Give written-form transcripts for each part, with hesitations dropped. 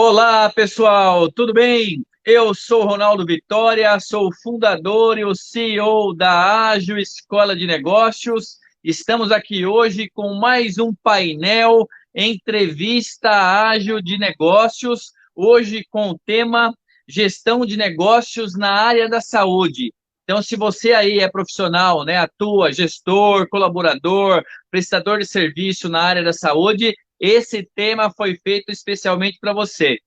Olá, pessoal, tudo bem? Eu sou Ronaldo Vitória, sou o fundador e o CEO da Ágil Escola de Negócios. Estamos aqui hoje com mais um painel Entrevista Ágil de Negócios, hoje com o tema Gestão de Negócios na área da saúde. Então, se você aí é profissional, né, atua, gestor, colaborador, prestador de serviço na área da saúde, esse tema foi feito especialmente para você.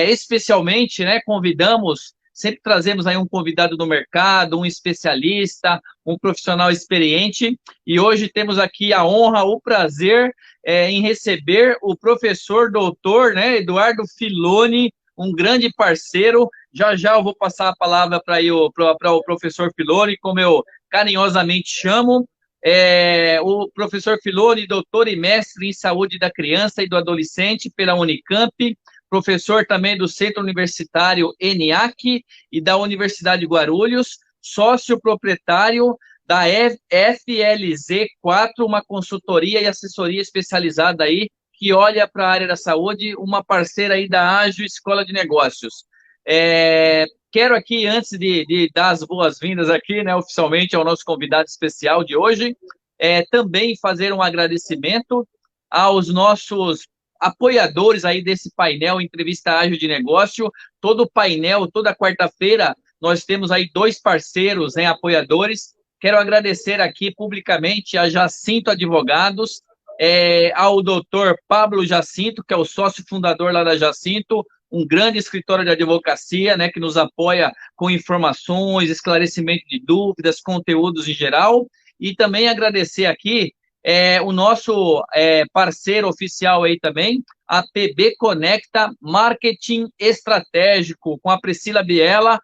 Especialmente, né, convidamos, sempre trazemos aí um convidado do mercado, um especialista, um profissional experiente, e hoje temos aqui a honra, o prazer em receber o professor doutor, né, Eduardo Filoni, um grande parceiro. Já já eu vou passar a palavra para o professor Filoni, como eu carinhosamente chamo. O professor Filoni, doutor e mestre em saúde da criança e do adolescente pela Unicamp, professor também do Centro Universitário ENIAC e da Universidade de Guarulhos, sócio proprietário da FLZ4, uma consultoria e assessoria especializada aí, que olha para a área da saúde, uma parceira aí da Ágil Escola de Negócios. Quero aqui, antes de dar as boas-vindas aqui, né, oficialmente ao nosso convidado especial de hoje, também fazer um agradecimento aos nossos apoiadores aí desse painel Entrevista Ágil de Negócio. Todo o painel, toda quarta-feira, nós temos aí dois parceiros, né, apoiadores. Quero agradecer aqui publicamente a Jacinto Advogados, ao doutor Pablo Jacinto, que é o sócio fundador lá da Jacinto, um grande escritório de advocacia, né, que nos apoia com informações, esclarecimento de dúvidas, conteúdos em geral. E também agradecer aqui o nosso parceiro oficial aí também, a PB Conecta Marketing Estratégico, com a Priscila Biela,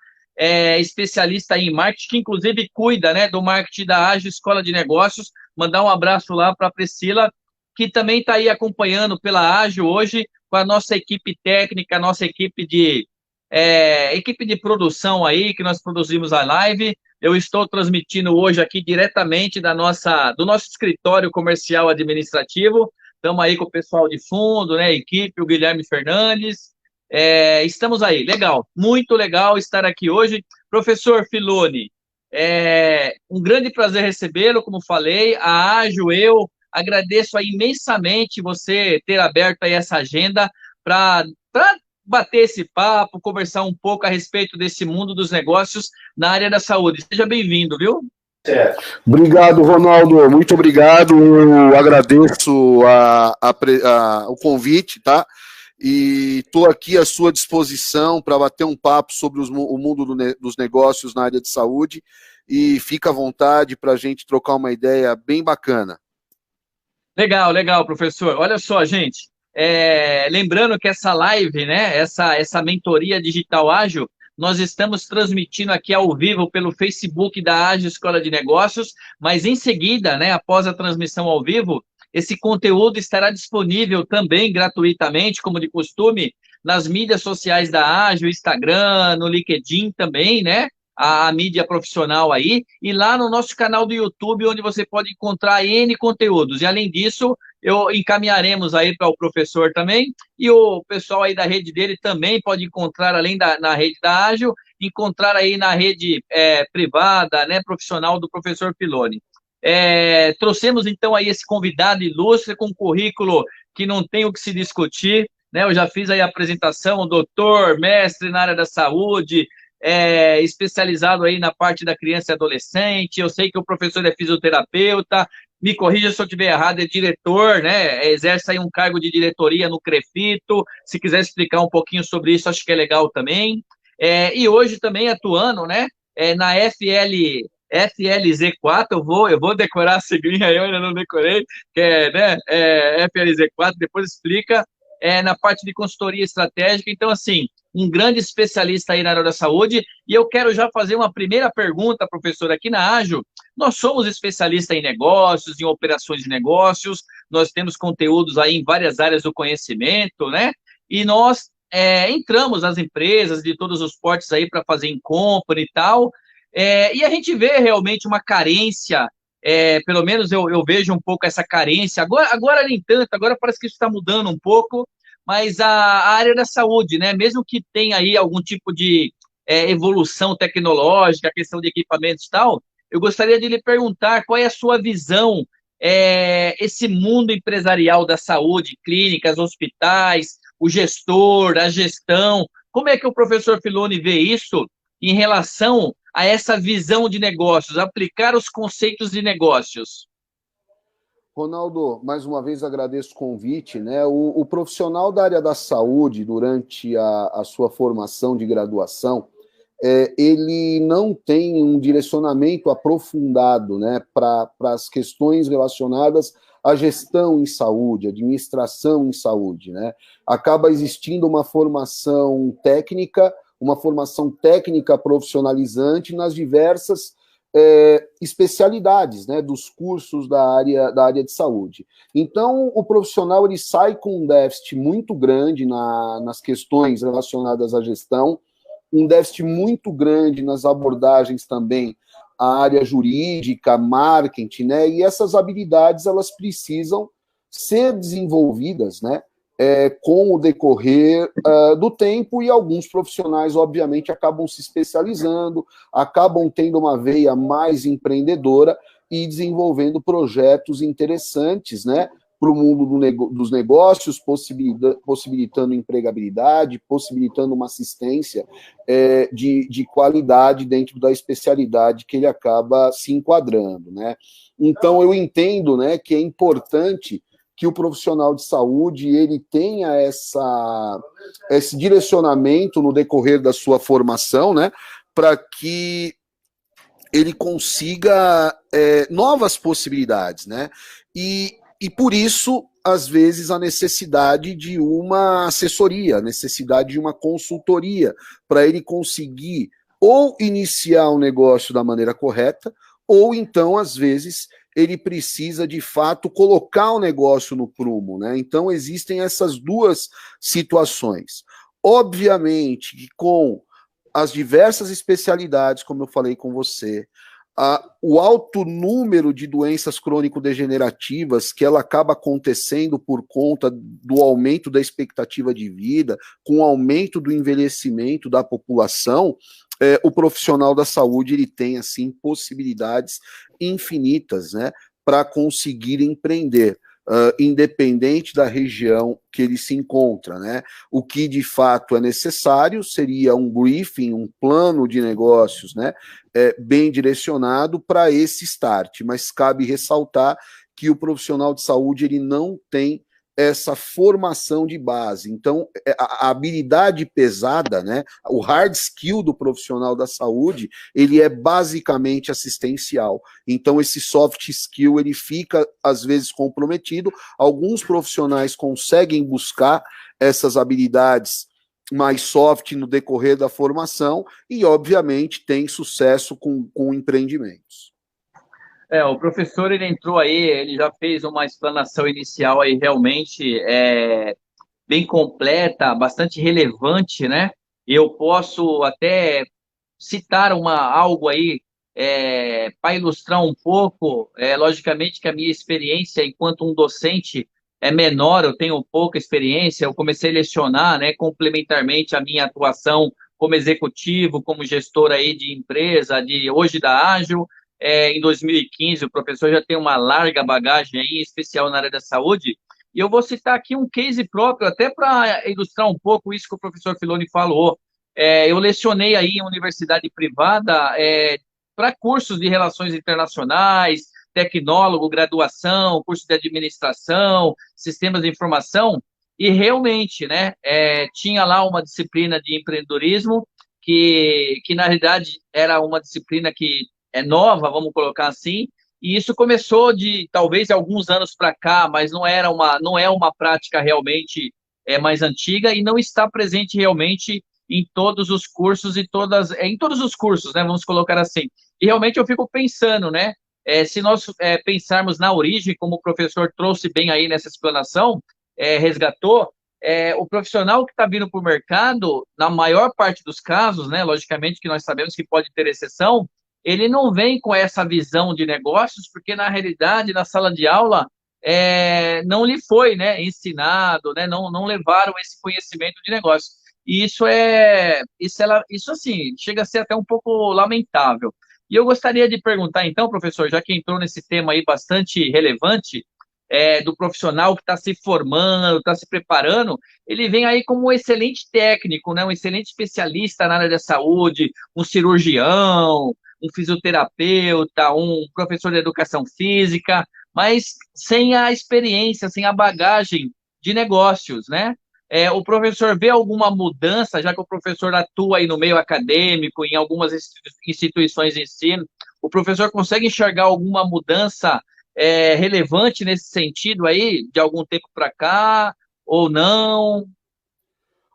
especialista em marketing, que inclusive cuida, né, do marketing da Ágil Escola de Negócios. Mandar um abraço lá para a Priscila, que também está aí acompanhando pela Ágil hoje, com a nossa equipe técnica, nossa equipe de produção aí, que nós produzimos a live. Eu estou transmitindo hoje aqui diretamente do nosso escritório comercial administrativo. Estamos aí com o pessoal de fundo, né, a equipe, o Guilherme Fernandes. Estamos aí, legal, muito legal estar aqui hoje. Professor Filoni, um grande prazer recebê-lo, como falei, a Ágil, eu agradeço aí imensamente você ter aberto aí essa agenda para bater esse papo, conversar um pouco a respeito desse mundo dos negócios na área da saúde. Seja bem-vindo, viu? Obrigado, Ronaldo. Muito obrigado. Eu agradeço o convite, tá? E estou aqui à sua disposição para bater um papo sobre o mundo dos negócios na área de saúde. E fica à vontade para a gente trocar uma ideia bem bacana. Legal, legal, professor. Olha só, gente. Lembrando que essa live, né, essa mentoria digital ágil, nós estamos transmitindo aqui ao vivo pelo Facebook da Ágil Escola de Negócios, mas em seguida, né, após a transmissão ao vivo, esse conteúdo estará disponível também gratuitamente, como de costume, nas mídias sociais da Ágil, Instagram, no LinkedIn também, né? A mídia profissional aí, e lá no nosso canal do YouTube, onde você pode encontrar N conteúdos. E além disso, encaminharemos aí para o professor também, e o pessoal aí da rede dele também pode encontrar, além na rede da Ágil, encontrar aí na rede privada, né, profissional do professor Filoni. Trouxemos então aí esse convidado ilustre com um currículo que não tem o que se discutir, né? Eu já fiz aí a apresentação, doutor, mestre na área da saúde, especializado aí na parte da criança e adolescente. Eu sei que o professor é fisioterapeuta, me corrija se eu estiver errado, é diretor, né? Exerce aí um cargo de diretoria no CREFITO. Se quiser explicar um pouquinho sobre isso, acho que é legal também. E hoje também atuando, né? Na FLZ4, eu vou decorar a siglinha, eu ainda não decorei, que né, FLZ4, depois explica, na parte de consultoria estratégica. Então, assim, um grande especialista aí na área da saúde, e eu quero já fazer uma primeira pergunta, professor, aqui na Ágil. Nós somos especialistas em negócios, em operações de negócios, nós temos conteúdos aí em várias áreas do conhecimento, né? E nós entramos nas empresas de todos os portes aí para fazer em compra e tal, e a gente vê realmente uma carência, pelo menos eu vejo um pouco essa carência, agora nem tanto, agora parece que isso está mudando um pouco, mas a área da saúde, né? Mesmo que tenha aí algum tipo de evolução tecnológica, a questão de equipamentos e tal, eu gostaria de lhe perguntar qual é a sua visão, esse mundo empresarial da saúde, clínicas, hospitais, o gestor, a gestão, como é que o professor Filoni vê isso em relação a essa visão de negócios, aplicar os conceitos de negócios? Ronaldo, mais uma vez agradeço o convite, né? O profissional da área da saúde, durante a sua formação de graduação, ele não tem um direcionamento aprofundado, né, para as questões relacionadas à gestão em saúde, administração em saúde, né? Acaba existindo uma formação técnica profissionalizante nas diversas especialidades, né, dos cursos da área de saúde. Então, o profissional ele sai com um déficit muito grande nas questões relacionadas à gestão, um déficit muito grande nas abordagens também à área jurídica, marketing, né? E essas habilidades elas precisam ser desenvolvidas, né? Com o decorrer do tempo, e alguns profissionais, obviamente, acabam se especializando, acabam tendo uma veia mais empreendedora e desenvolvendo projetos interessantes, né, para o mundo dos negócios, possibilitando empregabilidade, possibilitando uma assistência de qualidade dentro da especialidade que ele acaba se enquadrando, né? Então, eu entendo, né, que é importante que o profissional de saúde ele tenha esse direcionamento no decorrer da sua formação, né, para que ele consiga novas possibilidades, né? E por isso, às vezes, a necessidade de uma assessoria, a necessidade de uma consultoria, para ele conseguir ou iniciar um negócio da maneira correta, ou então, às vezes, ele precisa, de fato, colocar o negócio no prumo, né? Então, existem essas duas situações. Obviamente que com as diversas especialidades, como eu falei com você, o alto número de doenças crônico-degenerativas que ela acaba acontecendo por conta do aumento da expectativa de vida, com o aumento do envelhecimento da população, o profissional da saúde ele tem assim possibilidades infinitas, né, para conseguir empreender. Independente da região que ele se encontra, né? O que de fato é necessário seria um briefing, um plano de negócios, né? Bem direcionado para esse start, mas cabe ressaltar que o profissional de saúde ele não tem essa formação de base. Então, a habilidade pesada, né, o hard skill do profissional da saúde, ele é basicamente assistencial. Então, esse soft skill, ele fica, às vezes, comprometido. Alguns profissionais conseguem buscar essas habilidades mais soft no decorrer da formação e, obviamente, tem sucesso com empreendimentos. O professor, ele entrou aí, ele já fez uma explanação inicial aí realmente bem completa, bastante relevante, né? Eu posso até citar algo aí para ilustrar um pouco. Logicamente que a minha experiência enquanto um docente é menor, eu tenho pouca experiência, eu comecei a lecionar, né, complementarmente à minha atuação como executivo, como gestor aí de empresa, hoje da Ágil. Em 2015, o professor já tem uma larga bagagem aí, em especial na área da saúde, e eu vou citar aqui um case próprio, até para ilustrar um pouco isso que o professor Filoni falou. Eu lecionei aí em universidade privada para cursos de relações internacionais, tecnólogo, graduação, curso de administração, sistemas de informação, e realmente, né, tinha lá uma disciplina de empreendedorismo que na realidade era uma disciplina que é nova, vamos colocar assim, e isso começou de talvez alguns anos para cá, mas não é uma prática realmente mais antiga e não está presente realmente em todos os cursos e em todos os cursos, né? Vamos colocar assim. E realmente eu fico pensando, né? Se nós pensarmos na origem, como o professor trouxe bem aí nessa explanação, resgatou, o profissional que está vindo para o mercado, na maior parte dos casos, né? Logicamente que nós sabemos que pode ter exceção, ele não vem com essa visão de negócios, porque na realidade, na sala de aula, não lhe foi, né, ensinado, né, não levaram esse conhecimento de negócio. E isso assim, chega a ser até um pouco lamentável. E eu gostaria de perguntar, então, professor, já que entrou nesse tema aí bastante relevante, do profissional que está se formando, está se preparando, ele vem aí como um excelente técnico, né, um excelente especialista na área da saúde, um cirurgião, um fisioterapeuta, um professor de educação física, mas sem a experiência, sem a bagagem de negócios, né? O professor vê alguma mudança, já que o professor atua aí no meio acadêmico, em algumas instituições de ensino, o professor consegue enxergar alguma mudança relevante nesse sentido aí, de algum tempo para cá, ou não?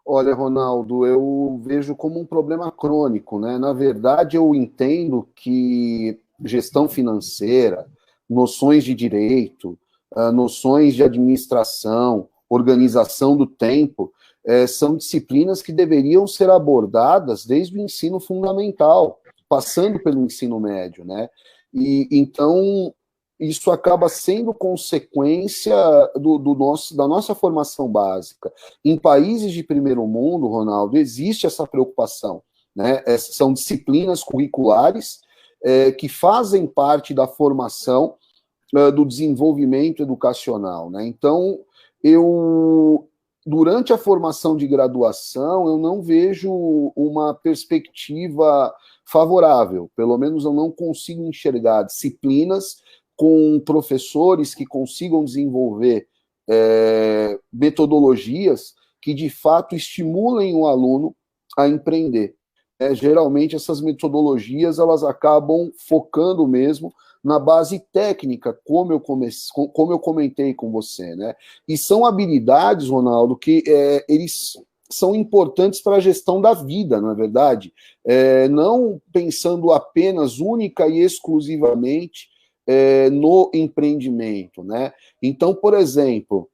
Olha, Ronaldo, eu vejo como um problema crônico, né? Na verdade, eu entendo que gestão financeira, noções de direito, noções de administração, organização do tempo, são disciplinas que deveriam ser abordadas desde o ensino fundamental, passando pelo ensino médio, né? E então isso acaba sendo consequência da nossa formação básica. Em países de primeiro mundo, Ronaldo, existe essa preocupação, né? São disciplinas curriculares que fazem parte da formação do desenvolvimento educacional, né? Então, durante a formação de graduação, eu não vejo uma perspectiva favorável, pelo menos eu não consigo enxergar disciplinas com professores que consigam desenvolver metodologias que de fato estimulem o aluno a empreender. Geralmente essas metodologias elas acabam focando mesmo na base técnica, como eu comentei com você, né? E são habilidades, Ronaldo, que eles são importantes para a gestão da vida, não é verdade? Não pensando apenas única e exclusivamente no empreendimento, né? Então, por exemplo,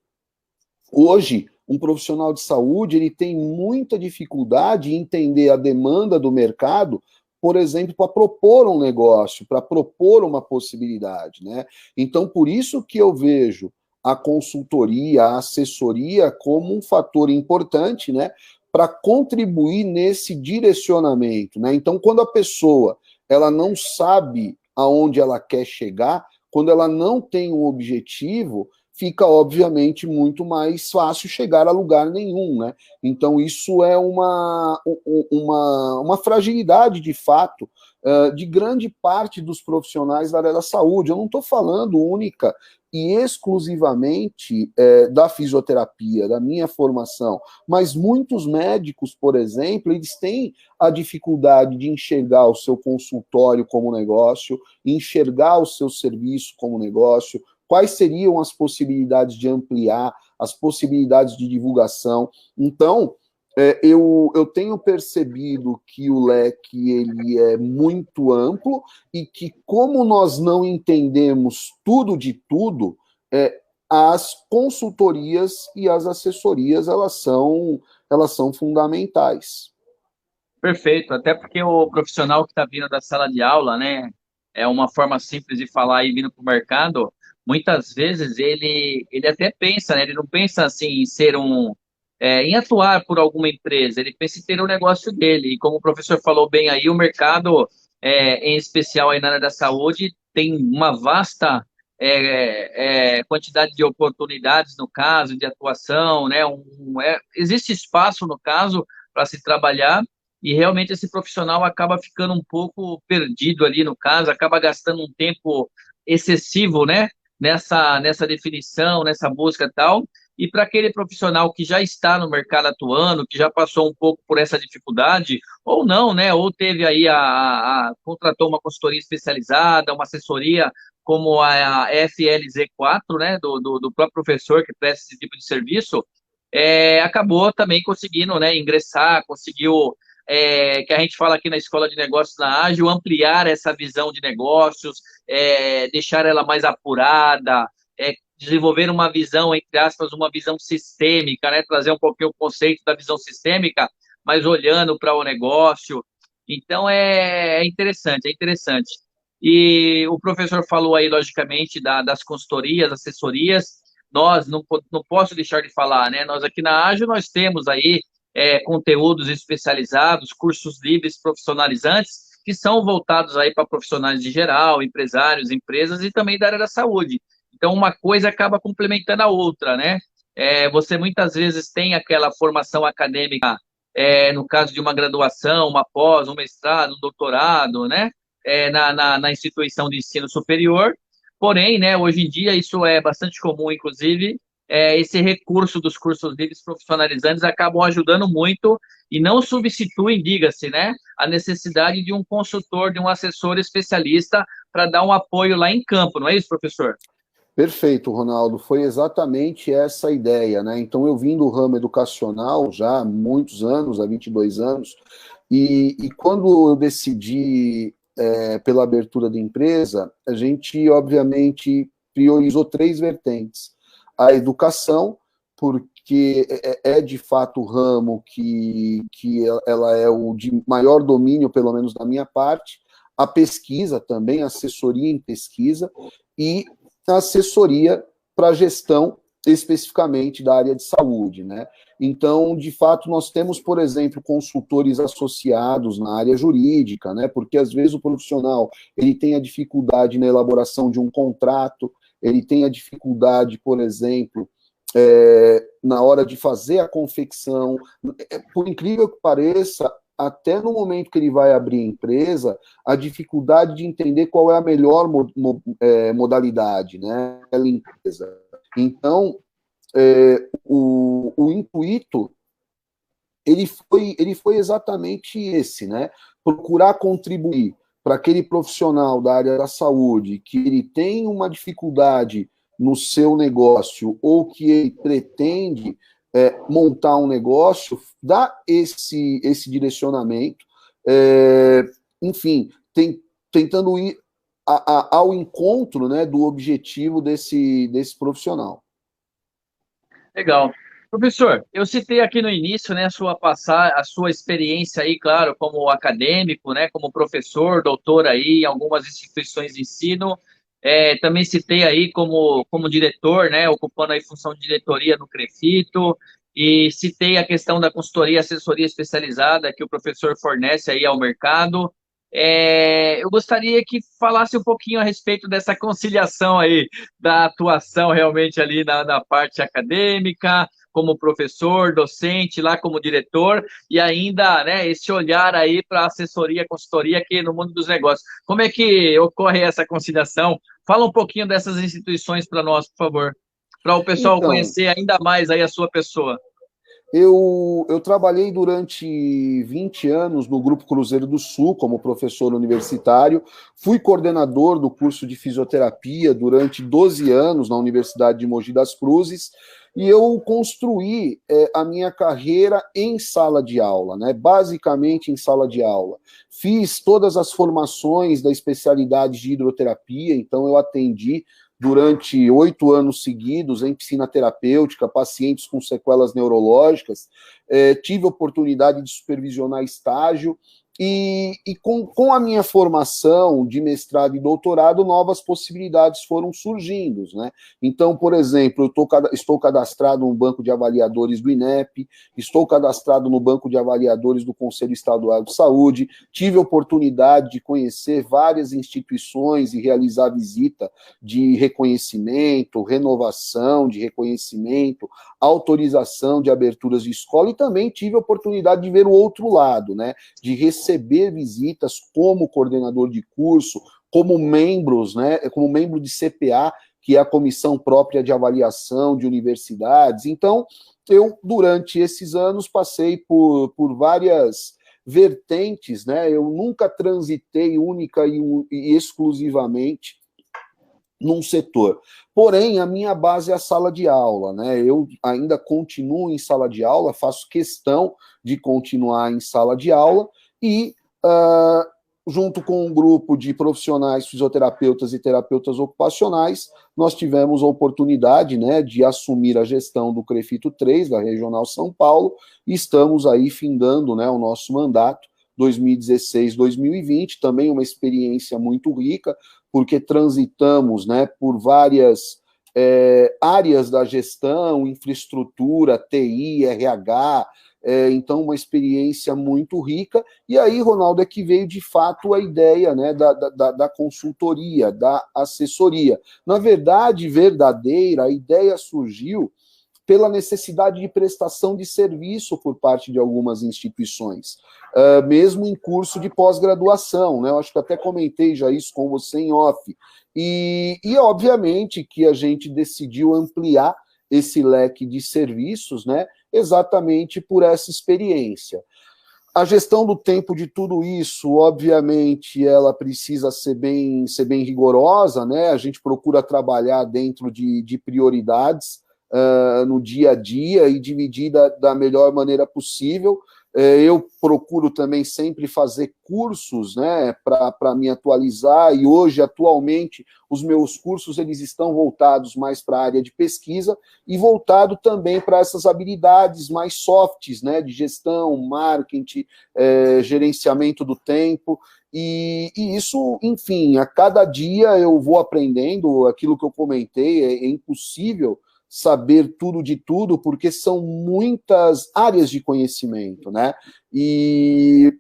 hoje um profissional de saúde ele tem muita dificuldade em entender a demanda do mercado, por exemplo, para propor um negócio, para propor uma possibilidade, né? Então, por isso que eu vejo a consultoria, a assessoria como um fator importante, né, para contribuir nesse direcionamento, né? Então, quando a pessoa ela não sabe aonde ela quer chegar, quando ela não tem um objetivo, fica, obviamente, muito mais fácil chegar a lugar nenhum, né? Então, isso é uma fragilidade, de fato, de grande parte dos profissionais da área da saúde. Eu não estou falando única e exclusivamente da fisioterapia, da minha formação, mas muitos médicos, por exemplo, eles têm a dificuldade de enxergar o seu consultório como negócio, enxergar o seu serviço como negócio, quais seriam as possibilidades de ampliar, as possibilidades de divulgação. Então, eu tenho percebido que o leque ele é muito amplo e que, como nós não entendemos tudo de tudo, as consultorias e as assessorias elas são fundamentais. Perfeito, até porque o profissional que está vindo da sala de aula, né, é uma forma simples de falar e vindo para o mercado, muitas vezes ele até pensa, né, ele não pensa assim em ser em atuar por alguma empresa, ele pensa em ter um negócio dele, e como o professor falou bem aí, o mercado, em especial aí na área da saúde, tem uma vasta quantidade de oportunidades no caso, de atuação, né, existe espaço no caso para se trabalhar, e realmente esse profissional acaba ficando um pouco perdido ali no caso, acaba gastando um tempo excessivo, né, nessa definição, nessa busca e tal. E para aquele profissional que já está no mercado atuando, que já passou um pouco por essa dificuldade, ou não, né, ou teve aí contratou uma consultoria especializada, uma assessoria como a FLZ4, né, do próprio professor que presta esse tipo de serviço, acabou também conseguindo, né, ingressar, conseguiu que a gente fala aqui na Escola de Negócios na Ágil, ampliar essa visão de negócios, deixar ela mais apurada, desenvolver uma visão, entre aspas, uma visão sistêmica, né? Trazer um pouquinho o conceito da visão sistêmica, mas olhando para o negócio. Então, é interessante, é interessante. E o professor falou aí, logicamente, das consultorias, assessorias. Nós, não posso deixar de falar, né? Nós aqui na Ágil, nós temos aí conteúdos especializados, cursos livres profissionalizantes, que são voltados aí para profissionais de geral, empresários, empresas e também da área da saúde. Então, uma coisa acaba complementando a outra, né? Você muitas vezes tem aquela formação acadêmica, no caso de uma graduação, uma pós, um mestrado, um doutorado, né? Na instituição de ensino superior. Porém, né, hoje em dia isso é bastante comum, inclusive, esse recurso dos cursos livres profissionalizantes acabam ajudando muito e não substituem, diga-se, né, a necessidade de um consultor, de um assessor especialista para dar um apoio lá em campo, não é isso, professor? Perfeito, Ronaldo. Foi exatamente essa a ideia, né? Então, eu vim do ramo educacional já há muitos anos, há 22 anos, e quando eu decidi pela abertura da empresa, a gente, obviamente, priorizou três vertentes. A educação, porque é de fato o ramo que ela é o de maior domínio, pelo menos da minha parte, a pesquisa também, a assessoria em pesquisa, e a assessoria para gestão especificamente da área de saúde, né? Então, de fato, nós temos, por exemplo, consultores associados na área jurídica, né? Porque às vezes o profissional ele tem a dificuldade na elaboração de um contrato, ele tem a dificuldade, por exemplo, na hora de fazer a confecção. Por incrível que pareça, até no momento que ele vai abrir a empresa, a dificuldade de entender qual é a melhor modalidade, né, a limpeza. Então, o intuito, ele foi exatamente esse, né, procurar contribuir para aquele profissional da área da saúde que ele tem uma dificuldade no seu negócio ou que ele pretende montar um negócio, dar esse direcionamento, enfim, tentando ir ao encontro, né, do objetivo desse profissional. Legal. Professor, eu citei aqui no início, né, a sua experiência aí, claro, como acadêmico, né, como professor, doutor aí em algumas instituições de ensino. Também citei aí como diretor, né, ocupando aí função de diretoria no Crefito, e citei a questão da consultoria, assessoria especializada que o professor fornece aí ao mercado. Eu gostaria que falasse um pouquinho a respeito dessa conciliação aí da atuação realmente ali na parte acadêmica, como professor, docente, lá como diretor, e ainda, né, esse olhar aí para assessoria, consultoria aqui no mundo dos negócios. Como é que ocorre essa conciliação? Fala um pouquinho dessas instituições para nós, por favor, para o pessoal Então, conhecer ainda mais aí a sua pessoa. eu trabalhei durante 20 anos no Grupo Cruzeiro do Sul como professor universitário, fui coordenador do curso de fisioterapia durante 12 anos na Universidade de Mogi das Cruzes, e eu construí a minha carreira em sala de aula, né? Basicamente em sala de aula. Fiz todas as formações da especialidade de hidroterapia, então eu atendi durante 8 anos seguidos em piscina terapêutica, pacientes com sequelas neurológicas, tive oportunidade de supervisionar estágio, e com a minha formação de mestrado e doutorado, novas possibilidades foram surgindo, né? Então, por exemplo, estou cadastrado no banco de avaliadores do INEP, estou cadastrado no banco de avaliadores do Conselho Estadual de Saúde, tive oportunidade de conhecer várias instituições e realizar visita de reconhecimento, renovação de reconhecimento, autorização de aberturas de escola, e também tive a oportunidade de ver o outro lado, né? De receber visitas como coordenador de curso, como membros, né? Como membro de CPA, que é a comissão própria de avaliação de universidades. Então, eu, durante esses anos, passei por várias vertentes, né? Eu nunca transitei única e exclusivamente num setor. Porém, a minha base é a sala de aula, né? Eu ainda continuo em sala de aula, faço questão de continuar em sala de aula e, junto com um grupo de profissionais, fisioterapeutas e terapeutas ocupacionais, nós tivemos a oportunidade, né, de assumir a gestão do Crefito 3, da Regional São Paulo, e estamos aí findando, né, o nosso mandato 2016, 2020, também uma experiência muito rica, porque transitamos, né, por várias áreas da gestão, infraestrutura, TI, RH, então uma experiência muito rica, e aí, Ronaldo, é que veio de fato a ideia, né, da consultoria, da assessoria. Na verdade, verdadeira, a ideia surgiu pela necessidade de prestação de serviço por parte de algumas instituições, mesmo em curso de pós-graduação, né? Eu acho que até comentei já isso com você em off. E obviamente que a gente decidiu ampliar esse leque de serviços, né? Exatamente por essa experiência. A gestão do tempo de tudo isso, obviamente, ela precisa ser bem rigorosa, né? A gente procura trabalhar dentro de prioridades, no dia a dia e dividir da melhor maneira possível. Eu procuro também sempre fazer cursos, né, para me atualizar, e hoje, atualmente, os meus cursos eles estão voltados mais para a área de pesquisa e voltado também para essas habilidades mais softs, né, de gestão, marketing, gerenciamento do tempo, e isso, enfim, a cada dia eu vou aprendendo. Aquilo que eu comentei, é impossível saber tudo de tudo, porque são muitas áreas de conhecimento, né? E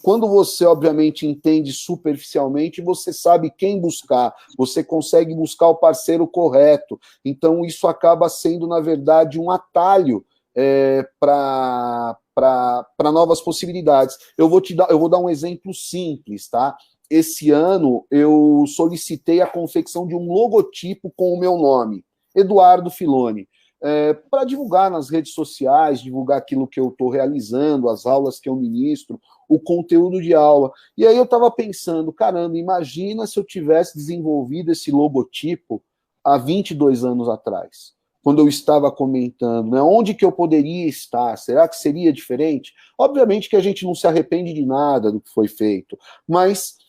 quando você, obviamente, entende superficialmente, você sabe quem buscar, você consegue buscar o parceiro correto. Então, isso acaba sendo, na verdade, um atalho para novas possibilidades. Eu vou dar um exemplo simples, tá? Esse ano, eu solicitei a confecção de um logotipo com o meu nome, Eduardo Filoni, para divulgar nas redes sociais, divulgar aquilo que eu estou realizando, as aulas que eu ministro, o conteúdo de aula. E aí eu estava pensando, caramba, imagina se eu tivesse desenvolvido esse logotipo há 22 anos atrás, quando eu estava comentando, né, onde que eu poderia estar? Será que seria diferente? Obviamente que a gente não se arrepende de nada do que foi feito, mas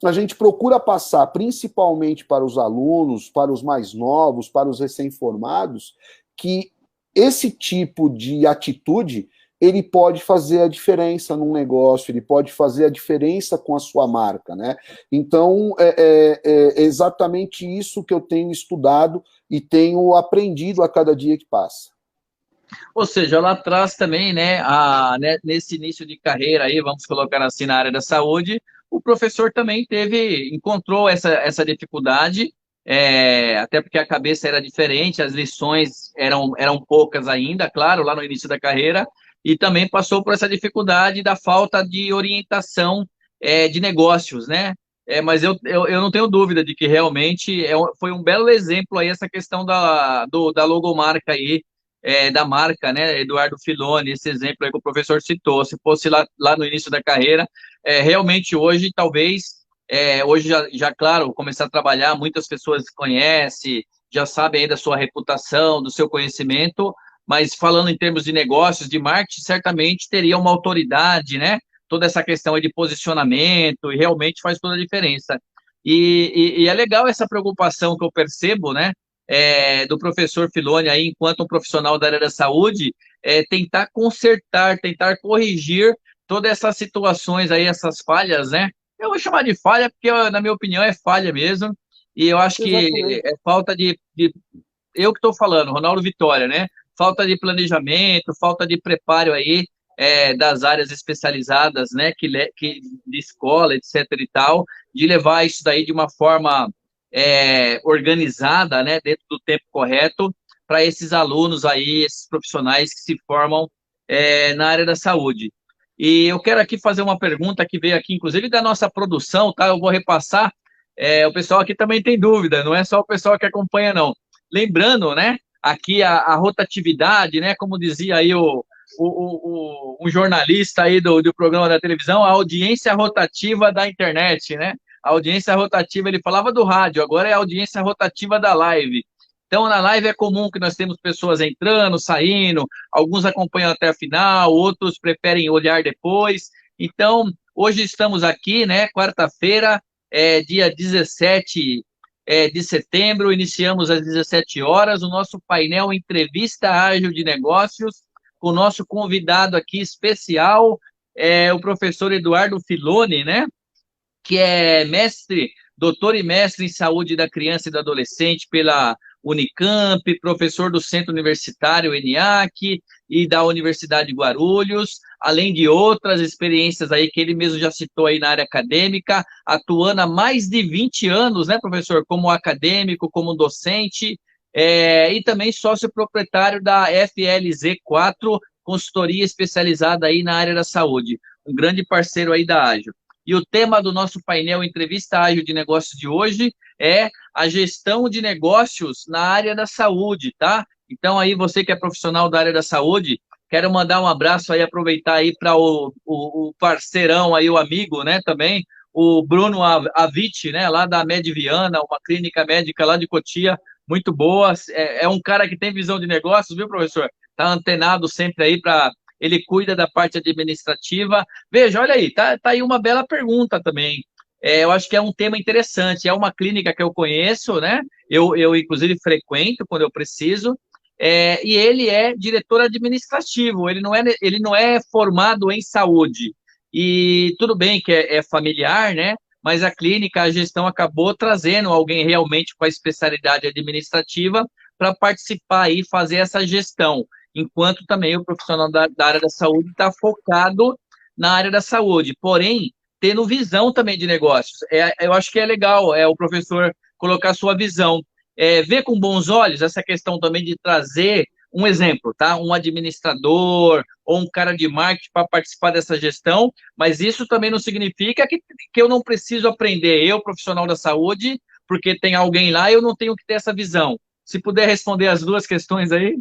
a gente procura passar, principalmente para os alunos, para os mais novos, para os recém-formados, que esse tipo de atitude, ele pode fazer a diferença num negócio, ele pode fazer a diferença com a sua marca, né? Então, é exatamente isso que eu tenho estudado e tenho aprendido a cada dia que passa. Ou seja, lá atrás também, né, nesse início de carreira aí, vamos colocar assim, na área da saúde, o professor também encontrou essa dificuldade, até porque a cabeça era diferente, as lições eram poucas ainda, claro, lá no início da carreira, e também passou por essa dificuldade da falta de orientação de negócios, né? Mas eu não tenho dúvida de que realmente foi um belo exemplo aí essa questão da logomarca aí, da marca, né, Eduardo Filoni, esse exemplo aí que o professor citou. Se fosse lá no início da carreira, realmente hoje, talvez, hoje já, claro, começar a trabalhar, muitas pessoas conhecem, já sabem aí da sua reputação, do seu conhecimento, mas falando em termos de negócios, de marketing, certamente teria uma autoridade, né, toda essa questão aí de posicionamento, e realmente faz toda a diferença. E é legal essa preocupação que eu percebo, né, do professor Filoni aí, enquanto um profissional da área da saúde, tentar consertar, tentar corrigir todas essas situações aí, essas falhas, né? Eu vou chamar de falha, porque, na minha opinião, é falha mesmo, e eu acho que é falta eu que estou falando, Ronaldo Vitória, né? Falta de planejamento, falta de preparo aí, das áreas especializadas, né? De escola, etc. e tal, de levar isso daí de uma forma organizada, né, dentro do tempo correto, para esses alunos aí, esses profissionais que se formam na área da saúde. E eu quero aqui fazer uma pergunta que veio aqui, inclusive, da nossa produção, tá? Eu vou repassar. O pessoal aqui também tem dúvida, não é só o pessoal que acompanha, não. Lembrando, né, aqui a rotatividade, né, como dizia aí um jornalista aí do programa da televisão, a audiência rotativa da internet, né? A audiência rotativa, ele falava do rádio, agora é a audiência rotativa da live. Então, na live é comum que nós temos pessoas entrando, saindo, alguns acompanham até a final, outros preferem olhar depois. Então, hoje estamos aqui, né, quarta-feira, dia 17 de setembro, iniciamos às 17 horas, o nosso painel Entrevista Ágil de Negócios, com o nosso convidado aqui especial, é o professor Eduardo Filoni, né? Que é mestre, doutor e mestre em saúde da criança e do adolescente pela Unicamp, professor do Centro Universitário ENIAC e da Universidade de Guarulhos, além de outras experiências aí que ele mesmo já citou aí na área acadêmica, atuando há mais de 20 anos, né, professor, como acadêmico, como docente, e também sócio proprietário da FLZ4, consultoria especializada aí na área da saúde, um grande parceiro aí da Ágil. E o tema do nosso painel Entrevista Ágil de Negócios de hoje é a gestão de negócios na área da saúde, tá? Então, aí, você que é profissional da área da saúde, quero mandar um abraço aí, aproveitar aí para o parceirão aí, o amigo, né, também, o Bruno Avicii, né, lá da Medviana, uma clínica médica lá de Cotia, muito boa. É um cara que tem visão de negócios, viu, professor? Tá antenado sempre aí para ele cuida da parte administrativa. Veja, olha aí, tá aí uma bela pergunta também. Eu acho que é um tema interessante. É uma clínica que eu conheço, né? Eu inclusive, frequento quando eu preciso. E ele é diretor administrativo, ele não é formado em saúde. E tudo bem que é familiar, né? Mas a clínica, a gestão acabou trazendo alguém realmente com a especialidade administrativa para participar e fazer essa gestão, enquanto também o profissional da área da saúde está focado na área da saúde, porém, tendo visão também de negócios. Eu acho que é legal o professor colocar sua visão, ver com bons olhos essa questão também de trazer um exemplo, tá? Um administrador ou um cara de marketing para participar dessa gestão, mas isso também não significa que eu não preciso aprender, eu, profissional da saúde, porque tem alguém lá, eu não tenho que ter essa visão. Se puder responder as duas questões aí.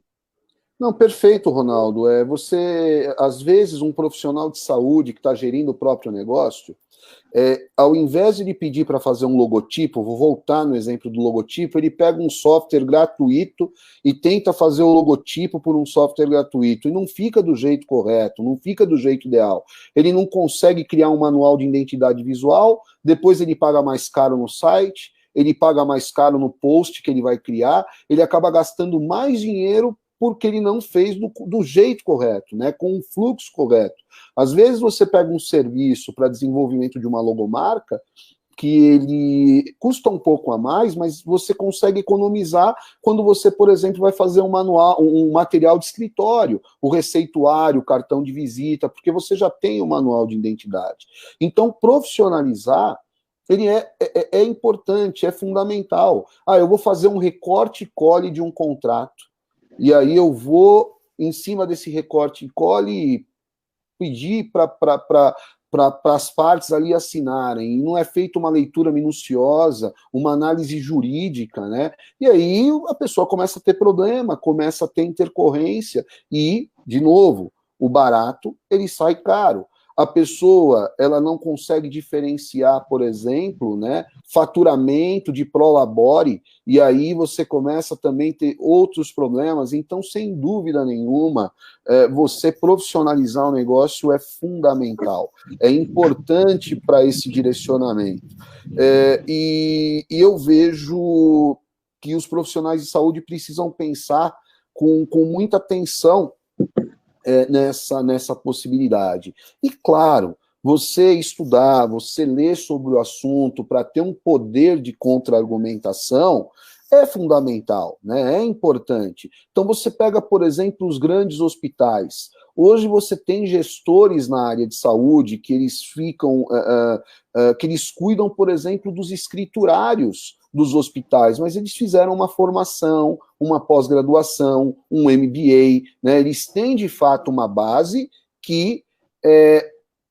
Não, perfeito, Ronaldo. Você, às vezes, um profissional de saúde que está gerindo o próprio negócio, ao invés de ele pedir para fazer um logotipo, vou voltar no exemplo do logotipo, ele pega um software gratuito e tenta fazer o logotipo por um software gratuito, e não fica do jeito correto, não fica do jeito ideal. Ele não consegue criar um manual de identidade visual, depois ele paga mais caro no site, ele paga mais caro no post que ele vai criar, ele acaba gastando mais dinheiro porque ele não fez do jeito correto, né, com o fluxo correto. Às vezes você pega um serviço para desenvolvimento de uma logomarca que ele custa um pouco a mais, mas você consegue economizar quando você, por exemplo, vai fazer um manual, um material de escritório, o receituário, o cartão de visita, porque você já tem o manual de identidade. Então, profissionalizar ele é importante, é fundamental. Eu vou fazer um recorte e cole de um contrato. E aí eu vou, em cima desse recorte e cole, pedir para as partes ali assinarem. E não é feita uma leitura minuciosa, uma análise jurídica, né? E aí a pessoa começa a ter problema, começa a ter intercorrência. E, de novo, o barato, ele sai caro. A pessoa, ela não consegue diferenciar, por exemplo, né, faturamento de prolabore, e aí você começa também a ter outros problemas. Então, sem dúvida nenhuma, você profissionalizar o negócio é fundamental, é importante para esse direcionamento. E eu vejo que os profissionais de saúde precisam pensar com muita atenção nessa possibilidade. E, claro, você estudar, você ler sobre o assunto para ter um poder de contra-argumentação é fundamental, né? É importante. Então, você pega, por exemplo, os grandes hospitais. Hoje você tem gestores na área de saúde que eles ficam, que eles cuidam, por exemplo, dos escriturários dos hospitais, mas eles fizeram uma formação, uma pós-graduação, um MBA, né? Eles têm, de fato, uma base que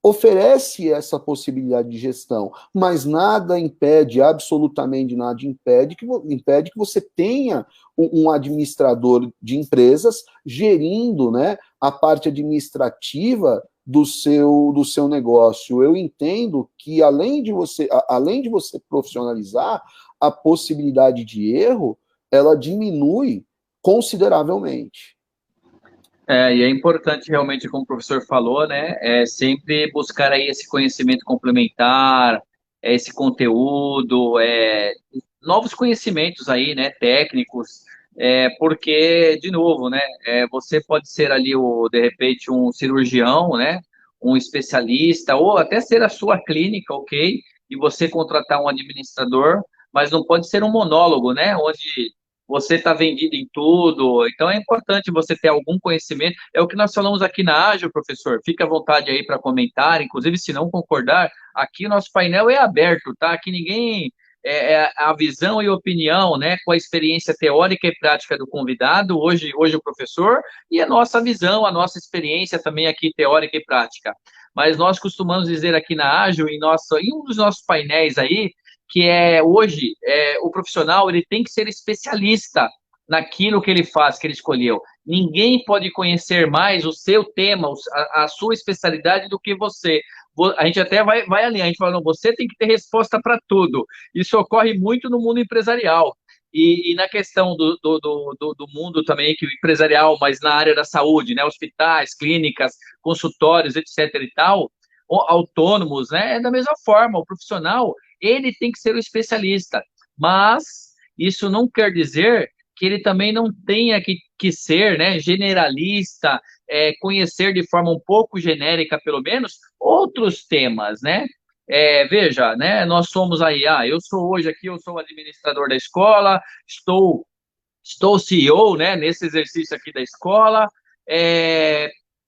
oferece essa possibilidade de gestão, mas nada impede, absolutamente nada impede que você tenha um administrador de empresas gerindo, né, a parte administrativa do seu negócio. Eu entendo que além de você profissionalizar, a possibilidade de erro, ela diminui consideravelmente. E é importante realmente, como o professor falou, né, sempre buscar aí esse conhecimento complementar, esse conteúdo, novos conhecimentos aí, né, técnicos, porque, de novo, né, você pode ser ali, de repente, um cirurgião, né, um especialista, ou até ser a sua clínica, ok? E você contratar um administrador, mas não pode ser um monólogo, né? Onde você está vendido em tudo. Então é importante você ter algum conhecimento. É o que nós falamos aqui na Ágil, professor. Fique à vontade aí para comentar, inclusive se não concordar, aqui o nosso painel é aberto, tá? Aqui ninguém é a visão e opinião, né, com a experiência teórica e prática do convidado, hoje o professor, e a nossa visão, a nossa experiência também aqui teórica e prática. Mas nós costumamos dizer aqui na Ágil, em um dos nossos painéis aí, que hoje o profissional ele tem que ser especialista naquilo que ele faz, que ele escolheu. Ninguém pode conhecer mais o seu tema, a sua especialidade do que você. A gente até vai além, a gente fala, não, você tem que ter resposta para tudo. Isso ocorre muito no mundo empresarial. E na questão do mundo também, que o empresarial, mas na área da saúde, né, hospitais, clínicas, consultórios, etc. e tal, autônomos, né, é da mesma forma, o profissional, ele tem que ser o especialista, mas isso não quer dizer que ele também não tenha que ser, né, generalista, conhecer de forma um pouco genérica, pelo menos, outros temas, né? Veja, né, nós somos aí, eu sou hoje aqui, eu sou administrador da escola, estou CEO, né, nesse exercício aqui da escola,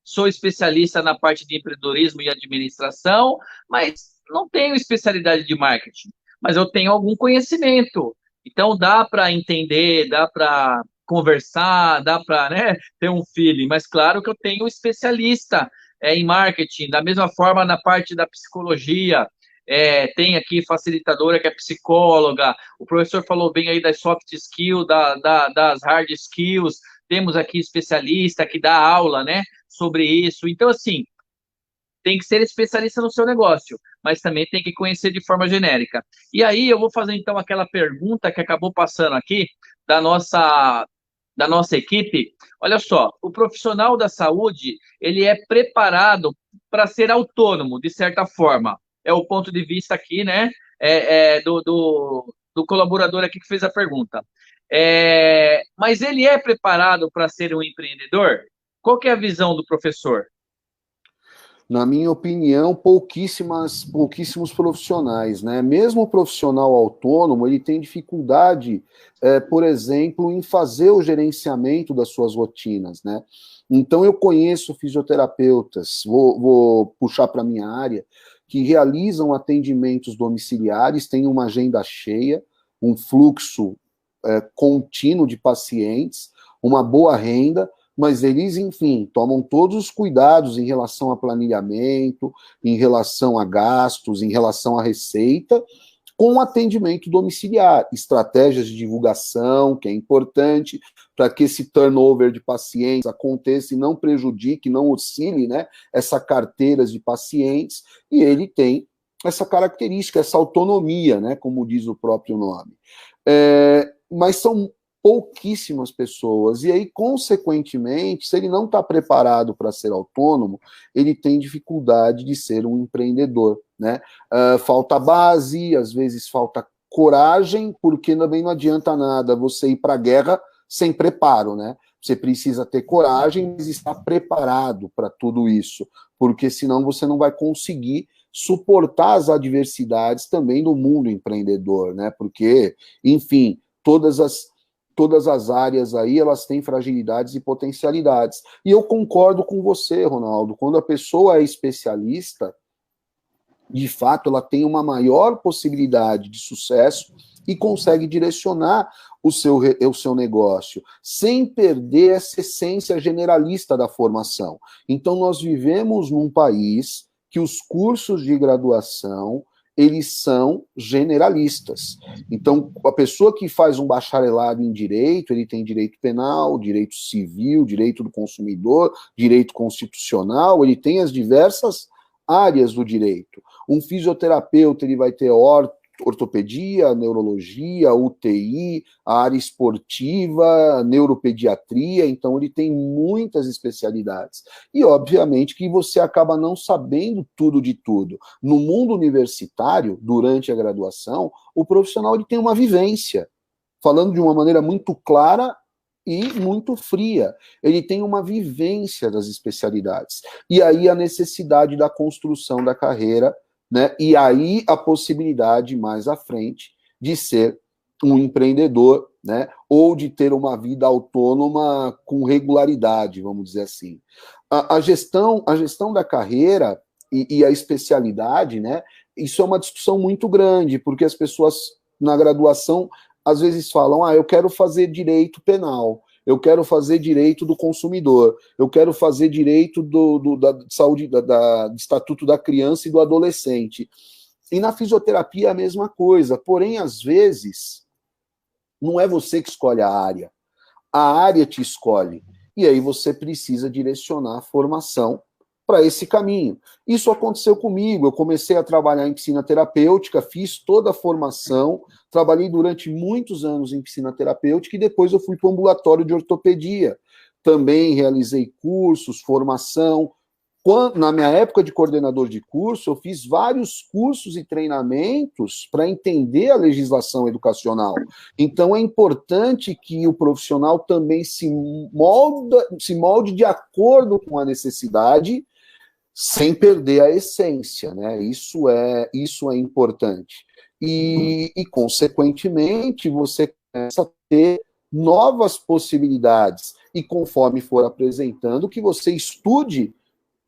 sou especialista na parte de empreendedorismo e administração, mas não tenho especialidade de marketing, mas eu tenho algum conhecimento. Então dá para entender, dá para conversar, dá para, né, ter um feeling, mas claro que eu tenho um especialista em marketing, da mesma forma na parte da psicologia, tem aqui facilitadora que é psicóloga, o professor falou bem aí das soft skills, das hard skills, temos aqui especialista que dá aula, né, sobre isso. Então, assim, tem que ser especialista no seu negócio, mas também tem que conhecer de forma genérica. E aí eu vou fazer, então, aquela pergunta que acabou passando aqui da nossa equipe. Olha só, o profissional da saúde, ele é preparado para ser autônomo, de certa forma. É o ponto de vista aqui, né, do colaborador aqui que fez a pergunta. Mas ele é preparado para ser um empreendedor? Qual que é a visão do professor? Na minha opinião, pouquíssimos profissionais, né? Mesmo o profissional autônomo, ele tem dificuldade, por exemplo, em fazer o gerenciamento das suas rotinas, né? Então, eu conheço fisioterapeutas, vou puxar para a minha área, que realizam atendimentos domiciliares, têm uma agenda cheia, um fluxo contínuo de pacientes, uma boa renda, mas eles, enfim, tomam todos os cuidados em relação a planilhamento, em relação a gastos, em relação à receita, com atendimento domiciliar, estratégias de divulgação, que é importante, para que esse turnover de pacientes aconteça e não prejudique, não oscile, né, essa carteira de pacientes, e ele tem essa característica, essa autonomia, né, como diz o próprio nome. Mas são pouquíssimas pessoas, e aí, consequentemente, se ele não está preparado para ser autônomo, ele tem dificuldade de ser um empreendedor, né? Falta base, às vezes falta coragem, porque também não adianta nada você ir para a guerra sem preparo, né? Você precisa ter coragem, mas estar preparado para tudo isso, porque senão você não vai conseguir suportar as adversidades também do mundo empreendedor, né? Porque, enfim, todas as áreas aí, elas têm fragilidades e potencialidades. E eu concordo com você, Ronaldo, quando a pessoa é especialista, de fato, ela tem uma maior possibilidade de sucesso e consegue direcionar o seu negócio, sem perder essa essência generalista da formação. Então, nós vivemos num país que os cursos de graduação eles são generalistas. Então, a pessoa que faz um bacharelado em direito, ele tem direito penal, direito civil, direito do consumidor, direito constitucional, ele tem as diversas áreas do direito. Um fisioterapeuta, ele vai ter ortopedia, neurologia, UTI, a área esportiva, neuropediatria, então ele tem muitas especialidades. E, obviamente, que você acaba não sabendo tudo de tudo. No mundo universitário, durante a graduação, o profissional ele tem uma vivência, falando de uma maneira muito clara e muito fria. Ele tem uma vivência das especialidades. E aí a necessidade da construção da carreira, né? E aí a possibilidade mais à frente de ser um empreendedor, né? Ou de ter uma vida autônoma com regularidade, vamos dizer assim. A gestão da carreira e a especialidade, né? Isso é uma discussão muito grande, porque as pessoas na graduação às vezes falam, eu quero fazer direito penal, eu quero fazer direito do consumidor, eu quero fazer direito da saúde, do Estatuto da Criança e do Adolescente. E na fisioterapia é a mesma coisa, porém, às vezes, não é você que escolhe a área te escolhe. E aí você precisa direcionar a formação para esse caminho. Isso aconteceu comigo, eu comecei a trabalhar em piscina terapêutica, fiz toda a formação, trabalhei durante muitos anos em piscina terapêutica e depois eu fui para o ambulatório de ortopedia. Também realizei cursos, formação. Na minha época de coordenador de curso, eu fiz vários cursos e treinamentos para entender a legislação educacional. Então, é importante que o profissional também se molde de acordo com a necessidade, sem perder a essência, né? Isso é importante. Consequentemente, você começa a ter novas possibilidades. E conforme for apresentando, que você estude